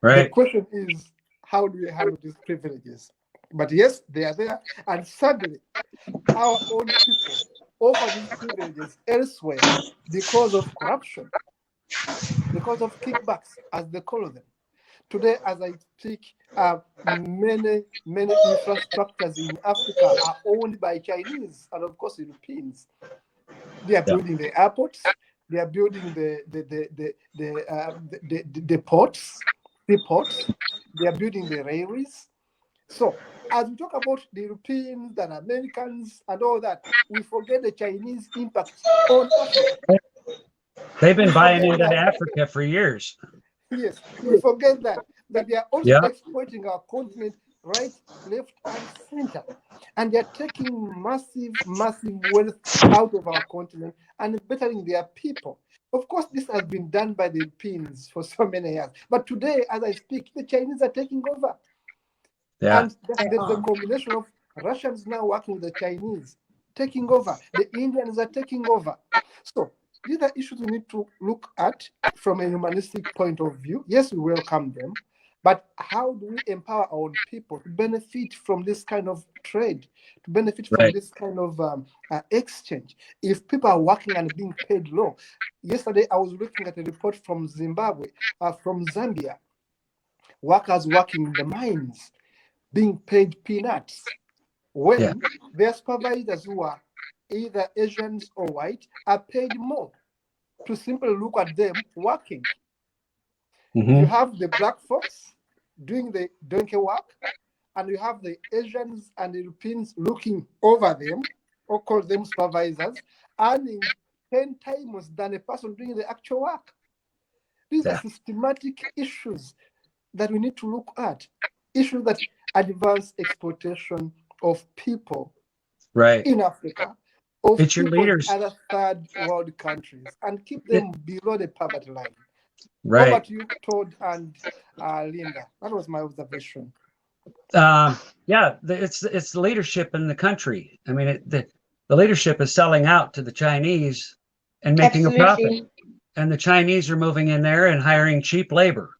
B: Right.
A: The question is, how do we handle these privileges? But yes, they are there. And sadly, our own people offer these privileges elsewhere because of corruption, because of kickbacks, as they call them. Today, as I speak, many infrastructures in Africa are owned by Chinese and, of course, Europeans. They are building the airports. They are building the ports, the ports. They are building the railways. So, as we talk about the Europeans and Americans and all that, we forget the Chinese impact on Africa.
B: They've been buying into Africa for years.
A: Yes, we forget that they are also exploiting our continent right, left, and center. And they're taking massive wealth out of our continent and bettering their people. Of course, this has been done by the Europeans for so many years. But today, as I speak, the Chinese are taking over.
B: Yeah.
A: And the combination of Russians now working with the Chinese, taking over. The Indians are taking over. So these are issues we need to look at from a humanistic point of view. Yes, we welcome them, but how do we empower our own people to benefit from this kind of trade, to benefit from this kind of exchange? If people are working and being paid low. Yesterday, I was looking at a report from Zimbabwe, from Zambia, workers working in the mines, being paid peanuts, when their supervisors who are either Asians or white are paid more to simply look at them working. You have the black folks doing the donkey work, and you have the Asians and the Europeans looking over them, or call them supervisors, earning 10 times than a person doing the actual work. These are systematic issues that we need to look at, issues that advance exploitation of people in Africa, of
B: it's your
A: people
B: leaders.
A: in other third world countries, and keep them below the poverty line.
B: Right.
A: Over to you, Todd and Lynda. That was my observation.
B: It's the leadership in the country. I mean, the leadership is selling out to the Chinese and making a profit, and the Chinese are moving in there and hiring cheap labor.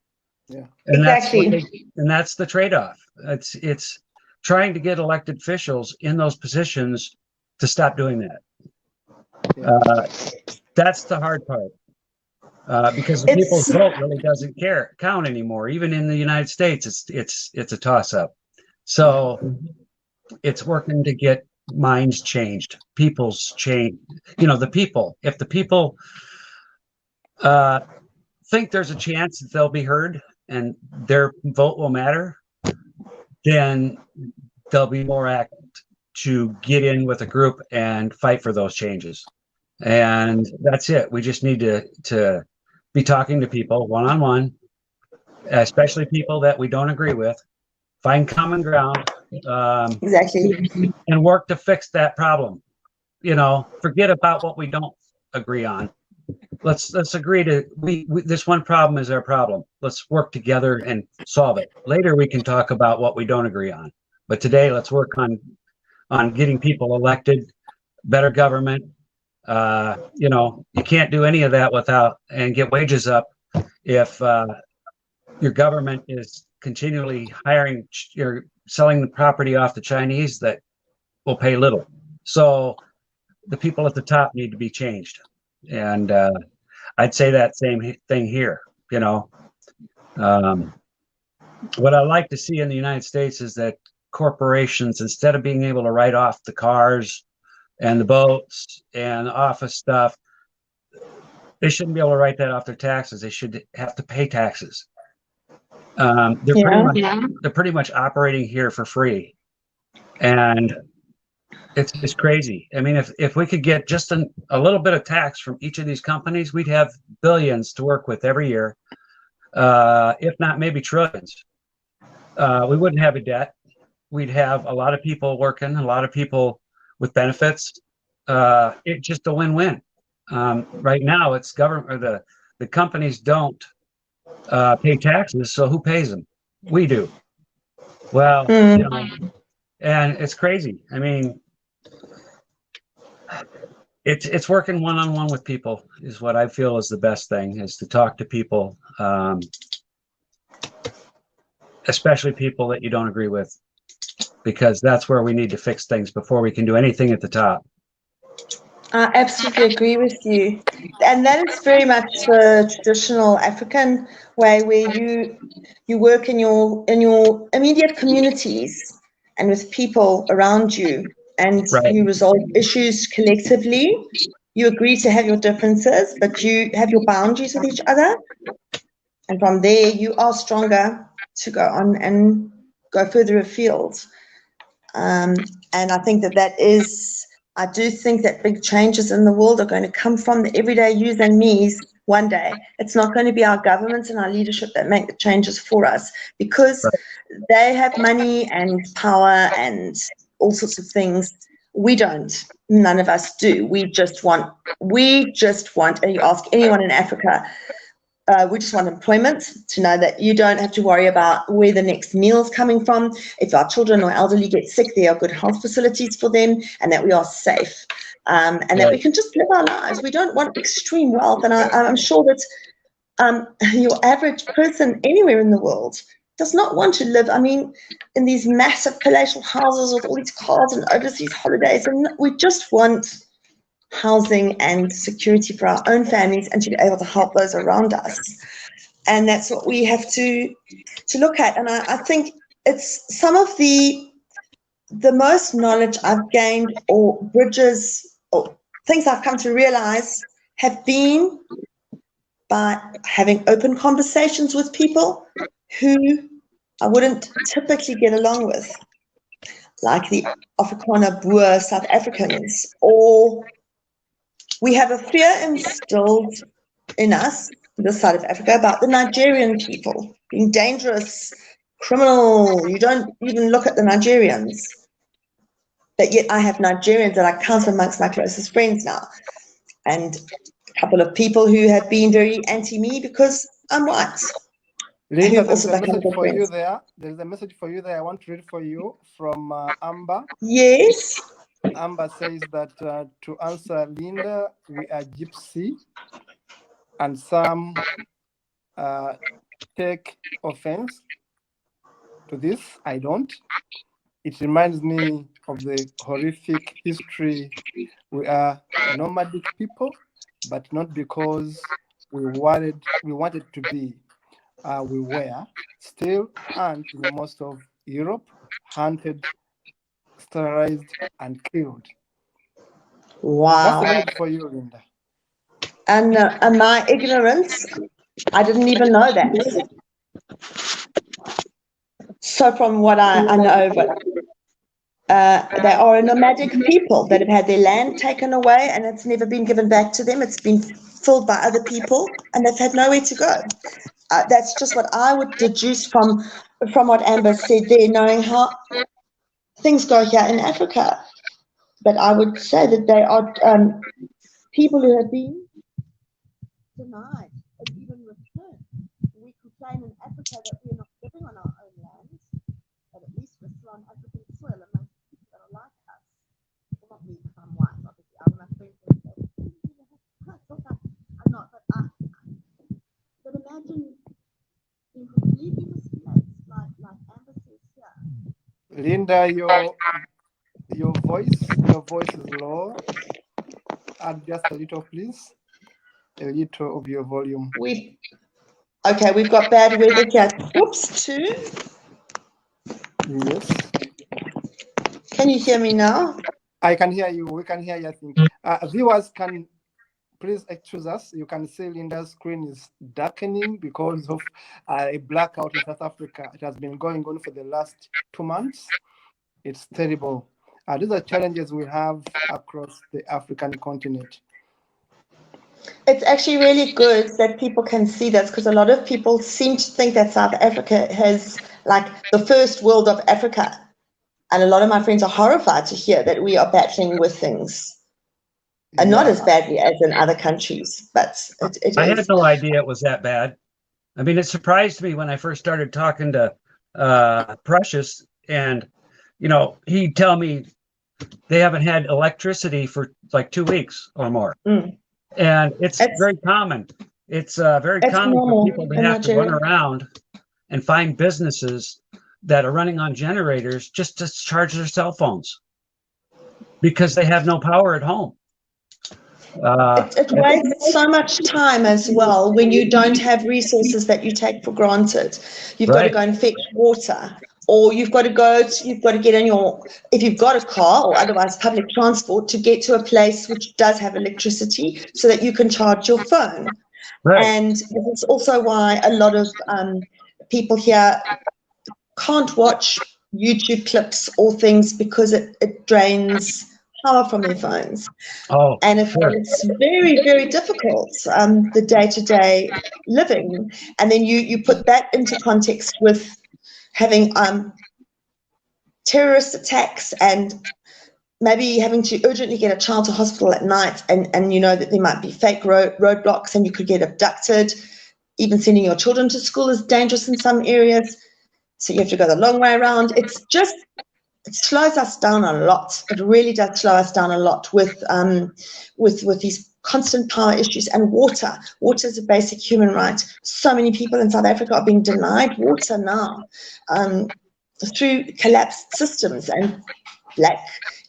A: Yeah,
B: and that's the trade-off. It's trying to get elected officials in those positions to stop doing that. That's the hard part. Because the people's vote really doesn't count anymore. Even in the United States, it's a toss-up. So it's working to get minds changed, people's change. The people. If the people think there's a chance that they'll be heard and their vote will matter, then they'll be more apt to get in with a group and fight for those changes. And that's it. We just need to be talking to people one-on-one, especially people that we don't agree with, find common ground, and work to fix that problem. Forget about what we don't agree on. Let's agree to this one problem is our problem. Let's work together and solve it. Later we can talk about what we don't agree on. But today let's work on getting people elected, better government. You can't do any of that and get wages up if your government is continually hiring or selling the property off the Chinese that will pay little. So the people at the top need to be changed. And I'd say that same thing here. What I like to see in the United States is that corporations, instead of being able to write off the cars and the boats and the office stuff, they shouldn't be able to write that off their taxes. They should have to pay taxes. They're pretty much operating here for free, and it's crazy. I mean, if we could get just a little bit of tax from each of these companies, we'd have billions to work with every year, if not maybe trillions. We wouldn't have a debt. We'd have a lot of people working, a lot of people with benefits. It's just a win-win. Right now, it's government, or the companies don't pay taxes, so who pays them? We do. Well, and it's crazy. I mean, it's working one-on-one with people is what I feel is the best thing, is to talk to people, especially people that you don't agree with, because that's where we need to fix things before we can do anything at the top.
C: I absolutely agree with you. And that is very much the traditional African way, where you work in your immediate communities and with people around you, and you resolve issues collectively. You agree to have your differences, but you have your boundaries with each other. And from there, you are stronger to go on and go further afield. And I think I do think that big changes in the world are going to come from the everyday yous and me's one day. It's not going to be our governments and our leadership that make the changes for us, because they have money and power and all sorts of things. We don't. None of us do. We just want, and you ask anyone in Africa, we just want employment, to know that you don't have to worry about where the next meal's coming from. If our children or elderly get sick, there are good health facilities for them, and that we are safe, and that we can just live our lives. We don't want extreme wealth, and I'm sure that your average person anywhere in the world does not want to live, in these massive palatial houses with all these cars and overseas holidays. And we just want housing and security for our own families, and to be able to help those around us. And that's what we have to look at. And I think it's some of the most knowledge I've gained, or bridges, or things I've come to realize, have been by having open conversations with people who I wouldn't typically get along with, like the Afrikaner Boer South Africans. Or we have a fear instilled in us, this side of Africa, about the Nigerian people being dangerous, criminal. You don't even look at the Nigerians. But yet I have Nigerians that I count amongst my closest friends now. And a couple of people who have been very anti-me because I'm white.
A: Lynda, there's a message for you there. There's a message for you there. I want to read for you from Amber.
C: Yes.
A: Amber says that to answer Lynda, we are gypsy, and some take offense to this. I don't. It reminds me of the horrific history. We are nomadic people, but not because we wanted to be. We were, still, and in most of Europe, hunted, sterilized, and killed.
C: Wow.
A: That's the message for you, Lynda.
C: And my ignorance, I didn't even know that. So from what I know, but they are a nomadic people that have had their land taken away, and it's never been given back to them. It's been filled by other people, and they've had nowhere to go. That's just what I would deduce from what Amber said there, knowing how things go here in Africa. But I would say that they are people who have been denied and even returned. We complain in Africa that we're not living on our own land, but at least we're still on African soil amongst people that are like us. Well, not me, because I'm white, obviously. I would my friends would say, I'm not, but imagine being completely displaced, like Amber says here.
A: Lynda, your voice is low. Add just a little, please. A little of your volume.
C: We've got bad weather here. Whoops, too.
A: Yes.
C: Can you hear me now?
A: I can hear you. We can hear you, I think. Viewers can please excuse us. You can see Lynda's screen is darkening because of a blackout in South Africa. It has been going on for the last 2 months. It's terrible. These are challenges we have across the African continent.
C: It's actually really good that people can see this, because a lot of people seem to think that South Africa has like the first world of Africa. And a lot of my friends are horrified to hear that we are battling with things. And not as badly as in other countries, but it
B: I
C: is.
B: had no idea it was that bad. I mean, it surprised me when I first started talking to Precious, and he'd tell me they haven't had electricity for like 2 weeks or more. And it's very common. It's very common for people to have to run around and find businesses that are running on generators just to charge their cell phones because they have no power at home.
C: It wastes so much time as well when you don't have resources that you take for granted. You've got to go and fetch water, or you've got to get in if you've got a car or otherwise public transport, to get to a place which does have electricity so that you can charge your phone. And this is also why a lot of people here can't watch YouTube clips or things, because it drains power from their phones. And it's very, very difficult, the day-to-day living. And then you put that into context with having terrorist attacks, and maybe having to urgently get a child to hospital at night, and you know that there might be fake roadblocks and you could get abducted. Even sending your children to school is dangerous in some areas, so you have to go the long way around. It slows us down a lot. It really does slow us down a lot with these constant power issues. And water is a basic human right. So many people in South Africa are being denied water now through collapsed systems, and black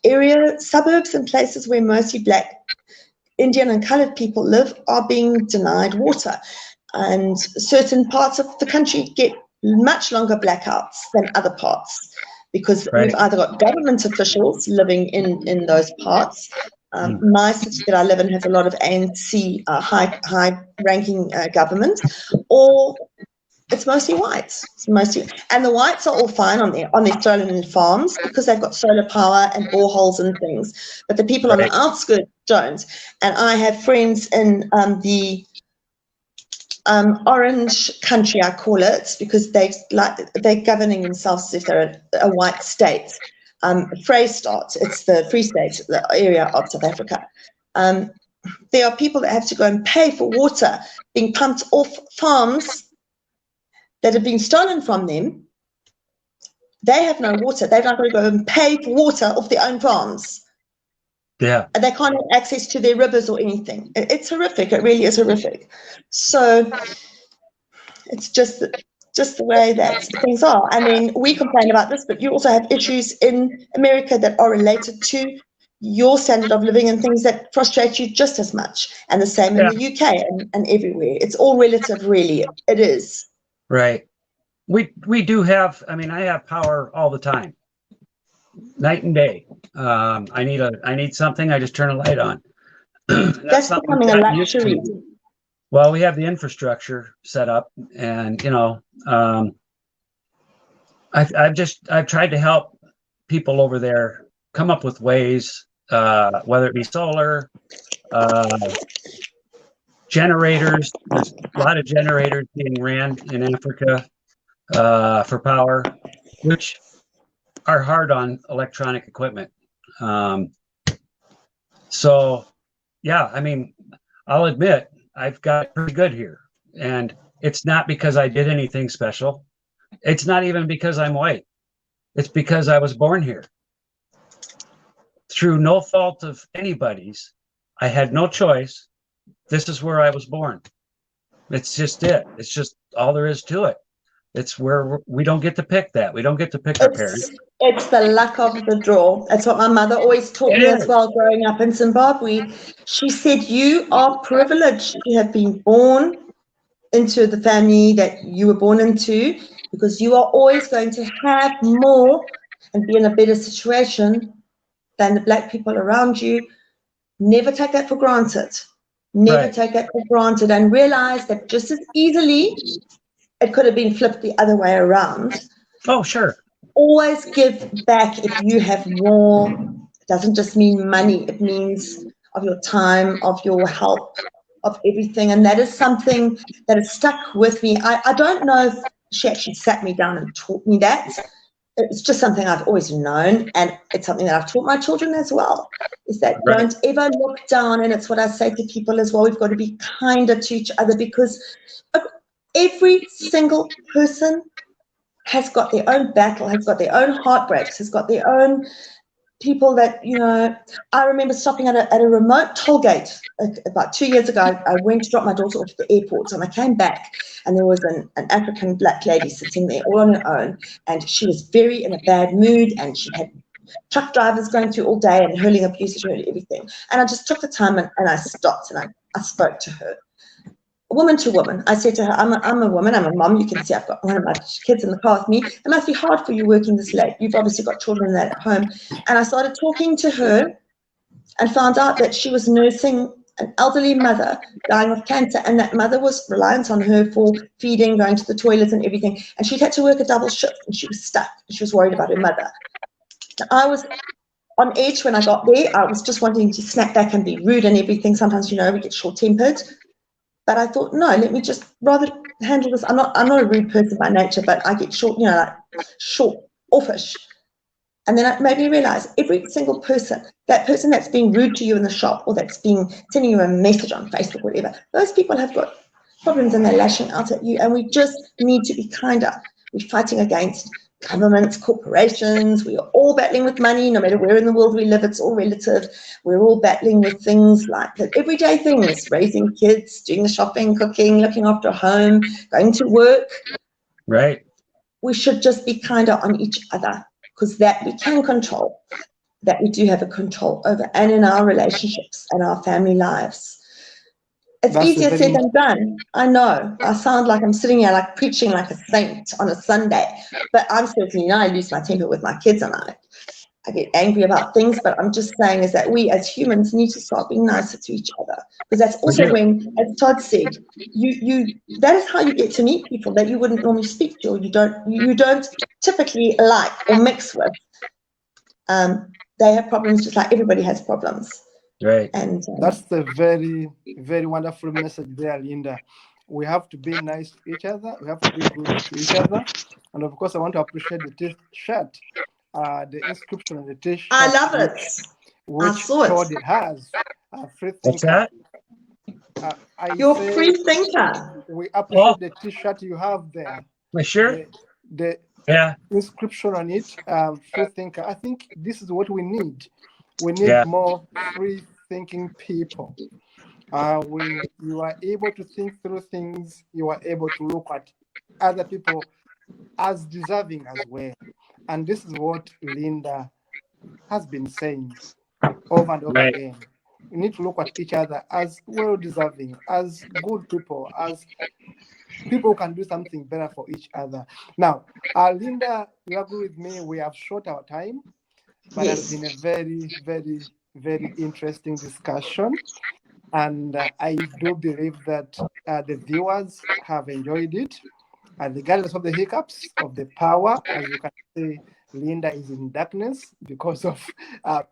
C: area suburbs and places where mostly black, Indian and coloured people live are being denied water. And certain parts of the country get much longer blackouts than other parts, because we've either got government officials living in those parts. My city that I live in has a lot of ANC high-ranking government, or it's mostly whites. And the whites are all fine on their solar farms because they've got solar power and boreholes and things. But the people on the outskirts don't. And I have friends in the orange country, I call it, because they're governing themselves as if they're a white state. Vrystaat, it's the Free State, the area of South Africa. There are people that have to go and pay for water being pumped off farms that have been stolen from them. They have no water. They've not got to go and pay for water off their own farms.
B: Yeah.
C: And they can't have access to their rivers or anything. It's horrific. It really is horrific. So it's just the way that things are. I mean, we complain about this, but you also have issues in America that are related to your standard of living and things that frustrate you just as much. And the same in the UK and everywhere. It's all relative, really. It is.
B: Right. We do have, I mean, I have power all the time, night and day. I need something, I just turn a light on.
C: That's becoming a luxury.
B: Well, we have the infrastructure set up, and I've tried to help people over there come up with ways, whether it be solar, generators. There's a lot of generators being ran in Africa for power, which are hard on electronic equipment. So, yeah, I mean, I'll admit I've got pretty good here, and it's not because I did anything special. It's not even because I'm white. It's because I was born here. Through no fault of anybody's, I had no choice. This is where I was born. It's just it. It's just all there is to it. It's where we don't get to pick that. We don't get to pick our parents.
C: It's the luck of the draw. That's what my mother always taught me as well growing up in Zimbabwe. She said, you are privileged to have been born into the family that you were born into, because you are always going to have more and be in a better situation than the black people around you. Never take that for granted. Never
B: Right.
C: take that for granted, and realize that just as easily it could have been flipped the other way around.
B: Oh, sure.
C: Always give back if you have more. It doesn't just mean money, it means of your time, of your help, of everything. And that is something that has stuck with me. I don't know if she actually sat me down and taught me that. It's just something I've always known, and it's something that I've taught my children as well, is that
B: Right.
C: don't ever look down. And it's what I say to people as well, we've got to be kinder to each other, because every single person has got their own battle, has got their own heartbreaks, has got their own people that, you know. I remember stopping at a remote toll gate about 2 years ago. I went to drop my daughter off at the airport, and I came back, and there was an African black lady sitting there all on her own, and she was very in a bad mood, and she had truck drivers going through all day and hurling abuse at her and everything. And I just took the time and I stopped and I spoke to her. Woman to woman, I said to her, I'm a woman, I'm a mom. You can see I've got one of my kids in the car with me. It must be hard for you working this late. You've obviously got children that at home. And I started talking to her and found out that she was nursing an elderly mother dying of cancer, and that mother was reliant on her for feeding, going to the toilet and everything. And she'd had to work a double shift, and she was stuck. She was worried about her mother. Now, I was on edge when I got there. I was just wanting to snap back and be rude and everything. Sometimes, you know, we get short-tempered. But I thought, no, let me just rather handle this. I'm not a rude person by nature, but I get short, you know, like short, offish. And then it made me realize every single person, that person that's being rude to you in the shop, or that's being sending you a message on Facebook, whatever, those people have got problems and they're lashing out at you. And we just need to be kinder. We're fighting against governments, corporations. We are all battling with money, no matter where in the world we live. It's all relative. We're all battling with things like the everyday things: raising kids, doing the shopping, cooking, looking after a home, going to work.
B: Right.
C: We should just be kinder on each other, because that we can control, that we do have a control over, and in our relationships and our family lives. It's easier said than done. I know. I sound like I'm sitting here like preaching like a saint on a Sunday, but I'm certainly, you know, I lose my temper with my kids, and I get angry about things. But I'm just saying is that we as humans need to start being nicer to each other, because that's also when, as Todd said, you that is how you get to meet people that you wouldn't normally speak to, or you don't typically like or mix with. They have problems just like everybody has problems.
B: Right.
C: And
A: that's the very, very wonderful message there, Lynda. We have to be nice to each other. We have to be good to each other. And of course, I want to appreciate the T-shirt, the inscription on the T-shirt.
C: I love it.
A: Which Todd has. Free thinker.
B: What's that?
C: You're free thinker.
A: We appreciate the T-shirt you have there.
B: Sure.
A: The inscription on it, free thinker. I think this is what we need. We need more free thinking people. When you are able to think through things, you are able to look at other people as deserving as well. And this is what Lynda has been saying over and over again. We need to look at each other as well deserving, as good people, as people who can do something better for each other. Now, Lynda, you agree with me, we have short our time, but it has been a very, very, very interesting discussion. And I do believe that the viewers have enjoyed it. Regardless of the hiccups, of the power, as you can see, Lynda is in darkness because of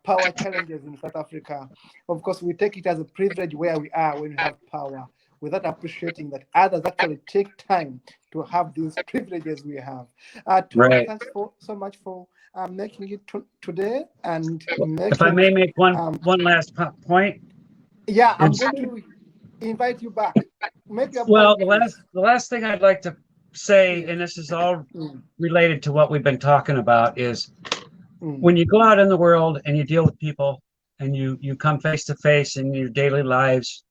A: power challenges in South Africa. Of course, we take it as a privilege where we are when we have power, without appreciating that others actually take time to have these privileges we have. Thanks so much for making it today. And
B: if I may make one last point.
A: Yeah, I'm going to invite you back.
B: Well, the last thing I'd like to say, and this is all related to what we've been talking about, is when you go out in the world and you deal with people and you come face to face in your daily lives,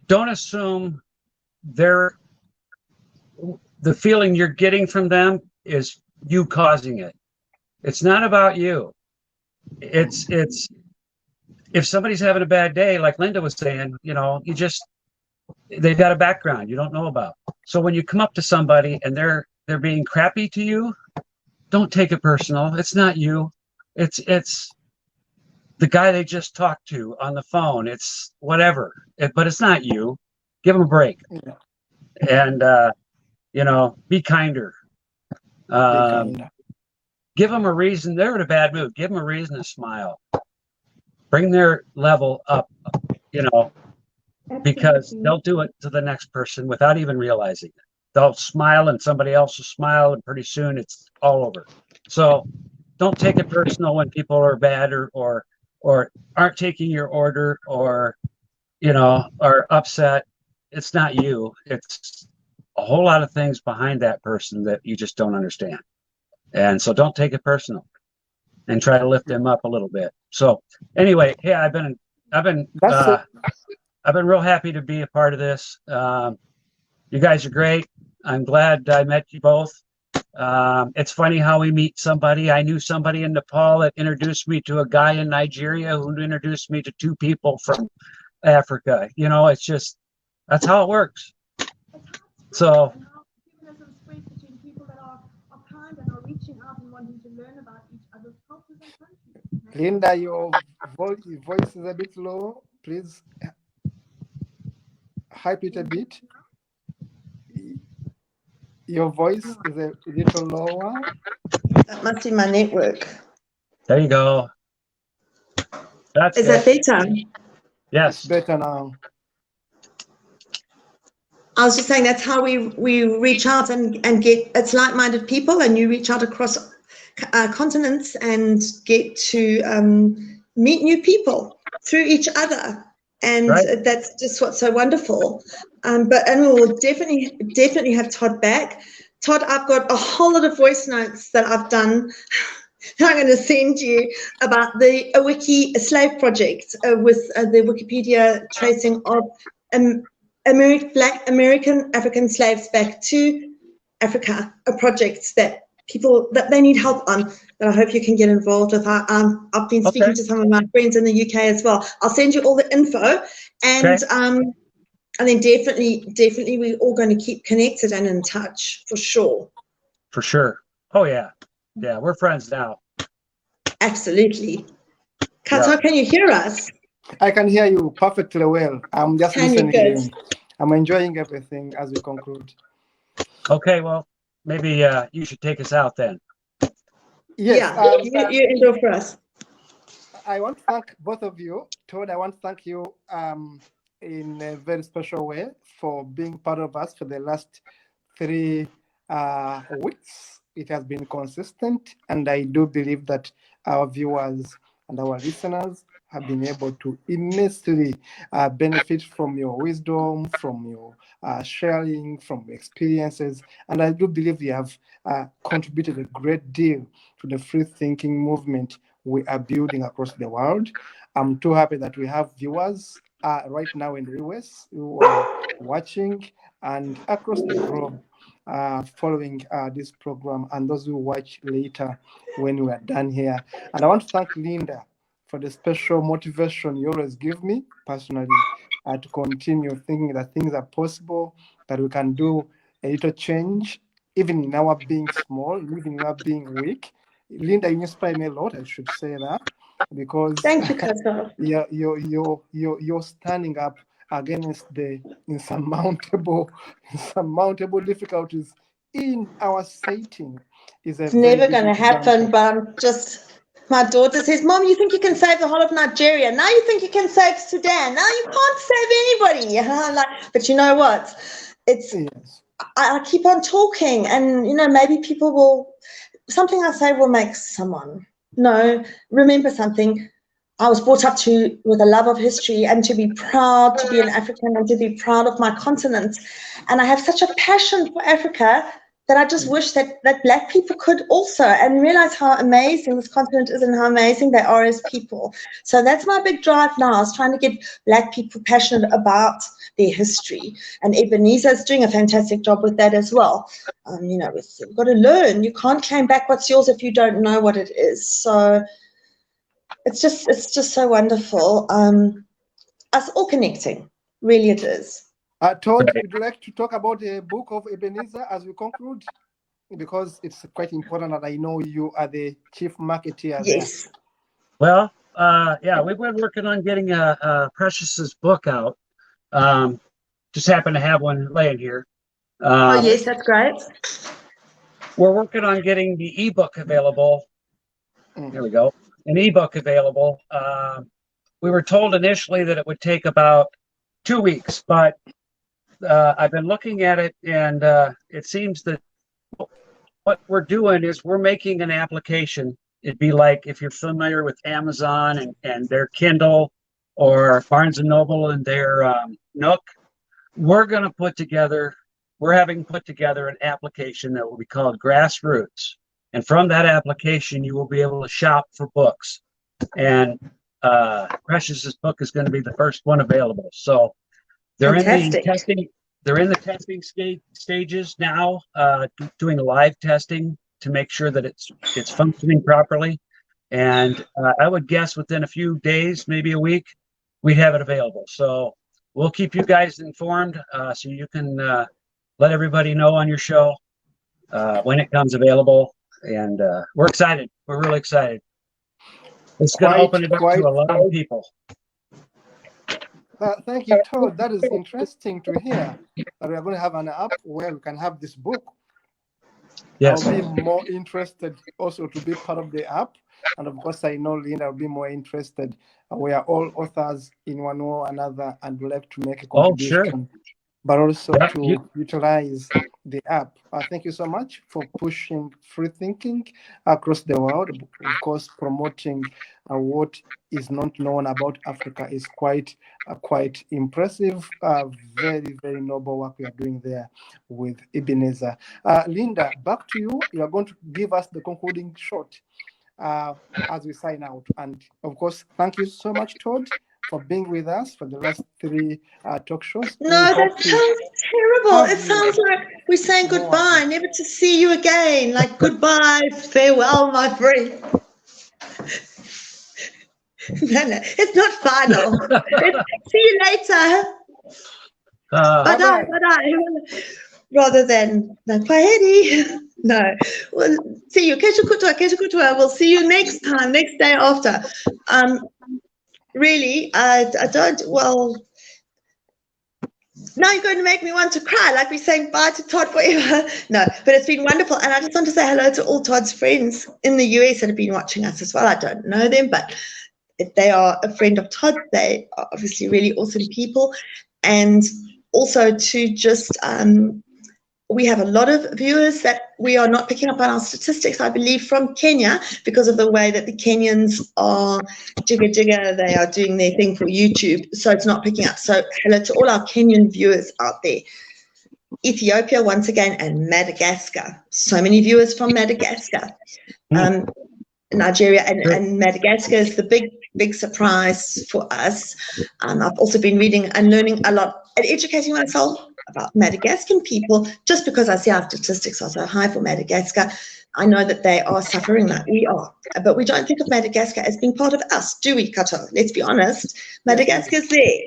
B: don't assume the feeling you're getting from them is you causing it. It's not about you. It's if somebody's having a bad day, like Lynda was saying, you know, they've got a background you don't know about. So when you come up to somebody and they're being crappy to you, don't take it personal. It's not you. It's the guy they just talked to on the phone. It's whatever, but it's not you. Give them a break,
A: Yeah.
B: and be kinder.
A: Be kind.
B: Give them a reason. They're in a bad mood. Give them a reason to smile. Bring their level up, because they'll do it to the next person without even realizing it. They'll smile and somebody else will smile, and pretty soon it's all over. So don't take it personal when people are bad or aren't taking your order or are upset. It's not you. It's a whole lot of things behind that person that you just don't understand. And so don't take it personal and try to lift them up a little bit. So anyway, hey, I've been real happy to be a part of this. You guys are great. I'm glad I met you both. It's funny how we meet somebody. I knew somebody in Nepal that introduced me to a guy in Nigeria who introduced me to two people from Africa. It's just, that's how it works. So
A: Lynda, your voice is a bit low. Please hype it a bit. Your voice is a little lower.
C: That must be my network.
B: There you go.
C: Is that better?
B: Yes.
A: It's better now.
C: I was just saying that's how we reach out and get, it's like-minded people, and you reach out across continents and get to meet new people through each other, and
B: right.
C: That's just what's so wonderful. And we will definitely have Todd back. Todd, I've got a whole lot of voice notes that I've done that I'm going to send you about the Wiki Slave Project with the Wikipedia tracing of Black American African slaves back to Africa, a project that people that they need help on, that I hope you can get involved with. I've been speaking to some of my friends in the UK as well. I'll send you all the info, and then definitely we're all going to keep connected and in touch for sure.
B: For sure. Oh yeah, we're friends now.
C: Absolutely. Kato, can you hear us?
A: I can hear you perfectly well. I'm just listening in. I'm enjoying everything as we conclude.
B: Okay, well, maybe you should take us out then.
C: Yes, you endure for us.
A: I want to thank both of you. Todd, I want to thank you in a very special way for being part of us for the last 3 weeks. It has been consistent, and I do believe that our viewers and our listeners have been able to immensely benefit from your wisdom, from your sharing, from your experiences. And I do believe you have contributed a great deal to the free thinking movement we are building across the world. I'm too happy that we have viewers right now in the US who are watching, and across the globe following this program, and those who watch later when we are done here. And I want to thank Lynda for the special motivation you always give me personally to continue thinking that things are possible, that we can do a little change, even in our being small, even in our being weak. Lynda, you inspire me a lot, I should say that, because
C: thank you, Kato.
A: you're standing up against the insurmountable difficulties in our setting.
C: It's never going to happen, but I'm just... My daughter says, Mom, you think you can save the whole of Nigeria? Now you think you can save Sudan? Now you can't save anybody. And I'm like, but you know what? It's I keep on talking, and maybe people will, something I say will make someone. No, remember something. I was brought up with a love of history, and to be proud to be an African, and to be proud of my continent. And I have such a passion for Africa that I just wish that Black people could also, and realize how amazing this continent is and how amazing they are as people. So that's my big drive now, is trying to get Black people passionate about their history. And Ebenezer's doing a fantastic job with that as well. We've got to learn. You can't claim back what's yours if you don't know what it is. So it's just so wonderful. Us all connecting, really it is.
A: Todd, would you like to talk about the book of Ebenezer as we conclude? Because it's quite important, and I know you are the chief marketeer
C: yes.
A: there.
B: Well, yeah, we've been working on getting Precious's book out. Just happen to have one laying here.
C: Oh, yes, that's great.
B: We're working on getting the ebook available. There we go. An ebook available. We were told initially that it would take about 2 weeks, but I've been looking at it, and it seems that what we're doing is we're making an application. It'd be like if you're familiar with Amazon and their Kindle, or Barnes and Noble and their Nook. We're having put together an application that will be called Grassroots. And from that application, you will be able to shop for books. And Precious's book is going to be the first one available. So they're
C: Fantastic.
B: in the testing. They're in the testing stages now, doing live testing to make sure that it's functioning properly. And I would guess within a few days, maybe a week, we'd have it available. So we'll keep you guys informed, so you can let everybody know on your show when it comes available. And we're excited. We're really excited. It's going to open it up to a lot of people.
A: Thank you, Todd. That is interesting to hear that we are going to have an app where we can have this book.
B: Yes.
A: I'll be more interested also to be part of the app. And of course, I know Lynda will be more interested. We are all authors in one way or another and would like to make a contribution.
B: Oh, sure.
A: But also to utilize the app. Thank you so much for pushing free thinking across the world. Of course, promoting what is not known about Africa is quite impressive. Very, very noble work we are doing there with Ebenezer. Lynda, back to you. You are going to give us the concluding shot as we sign out. And of course, thank you so much, Todd, for being with us for the last 3 talk shows.
C: No, that sounds terrible. It sounds like we're saying goodbye, never to see you again. Like goodbye, farewell, my friend. No, it's not final. See you later. Bye-bye. Rather than kwaheri. No. Well, see you. Kesho kutwa. We'll see you next time, next day after. Really, I don't, well, now you're going to make me want to cry, like we're saying bye to Todd forever. No, but it's been wonderful. And I just want to say hello to all Todd's friends in the US that have been watching us as well. I don't know them, but they are a friend of Todd. They are obviously really awesome people. And also to just, we have a lot of viewers that we are not picking up on our statistics, I believe, from Kenya, because of the way that the Kenyans are jigga, they are doing their thing for YouTube, so it's not picking up. So hello to all our Kenyan viewers out there. Ethiopia, once again, and Madagascar. So many viewers from Madagascar. Nigeria and Madagascar is the big surprise for us. I've also been reading and learning a lot and educating myself about Madagascan people, just because I see our statistics are so high for Madagascar. I know that they are suffering like we are, but we don't think of Madagascar as being part of us, do we, Kato? Let's be honest. Madagascar is there,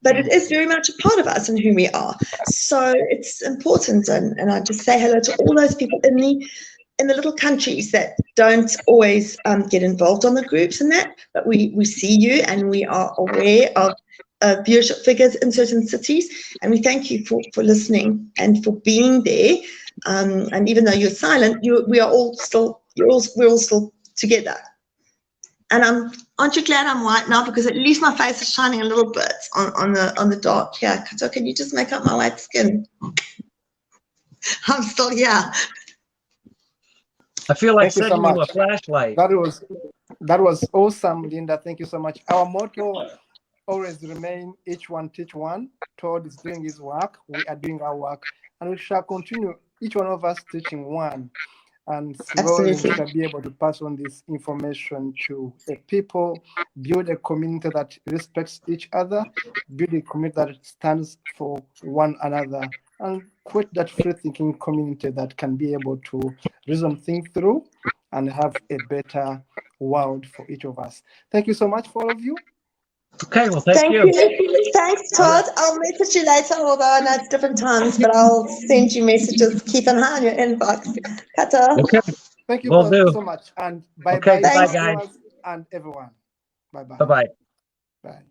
C: but it is very much a part of us and who we are. So it's important, and I just say hello to all those people in the little countries that don't always get involved on the groups and that, but we see you and we are aware of viewership figures in certain cities, and we thank you for listening and for being there. And even though you're silent, we're all still together. And aren't you glad I'm white now, because at least my face is shining a little bit on the dark here. So can you just make up my white skin? I'm still here.
B: I feel like sending you a flashlight.
A: That was awesome, Lynda. Thank you so much. Our motto always remain: each one teach one. Todd is doing his work. We are doing our work, and we shall continue. Each one of us teaching one, and slowly we shall be able to pass on this information to the people. Build a community that respects each other. Build a community that stands for one another, and create that free-thinking community that can be able to reason things through and have a better world for each of us. Thank you so much for all of you.
B: Okay, well, thank you.
C: Thanks, Todd. I'll message you later, although I know it's different times, but I'll send you messages. Keep an eye on your inbox. Kato.
B: Okay.
A: Thank you
B: Will do.
A: so much, and bye-bye,
B: Okay, bye, guys.
A: and everyone. Bye-bye.
B: Bye-bye.
A: Bye.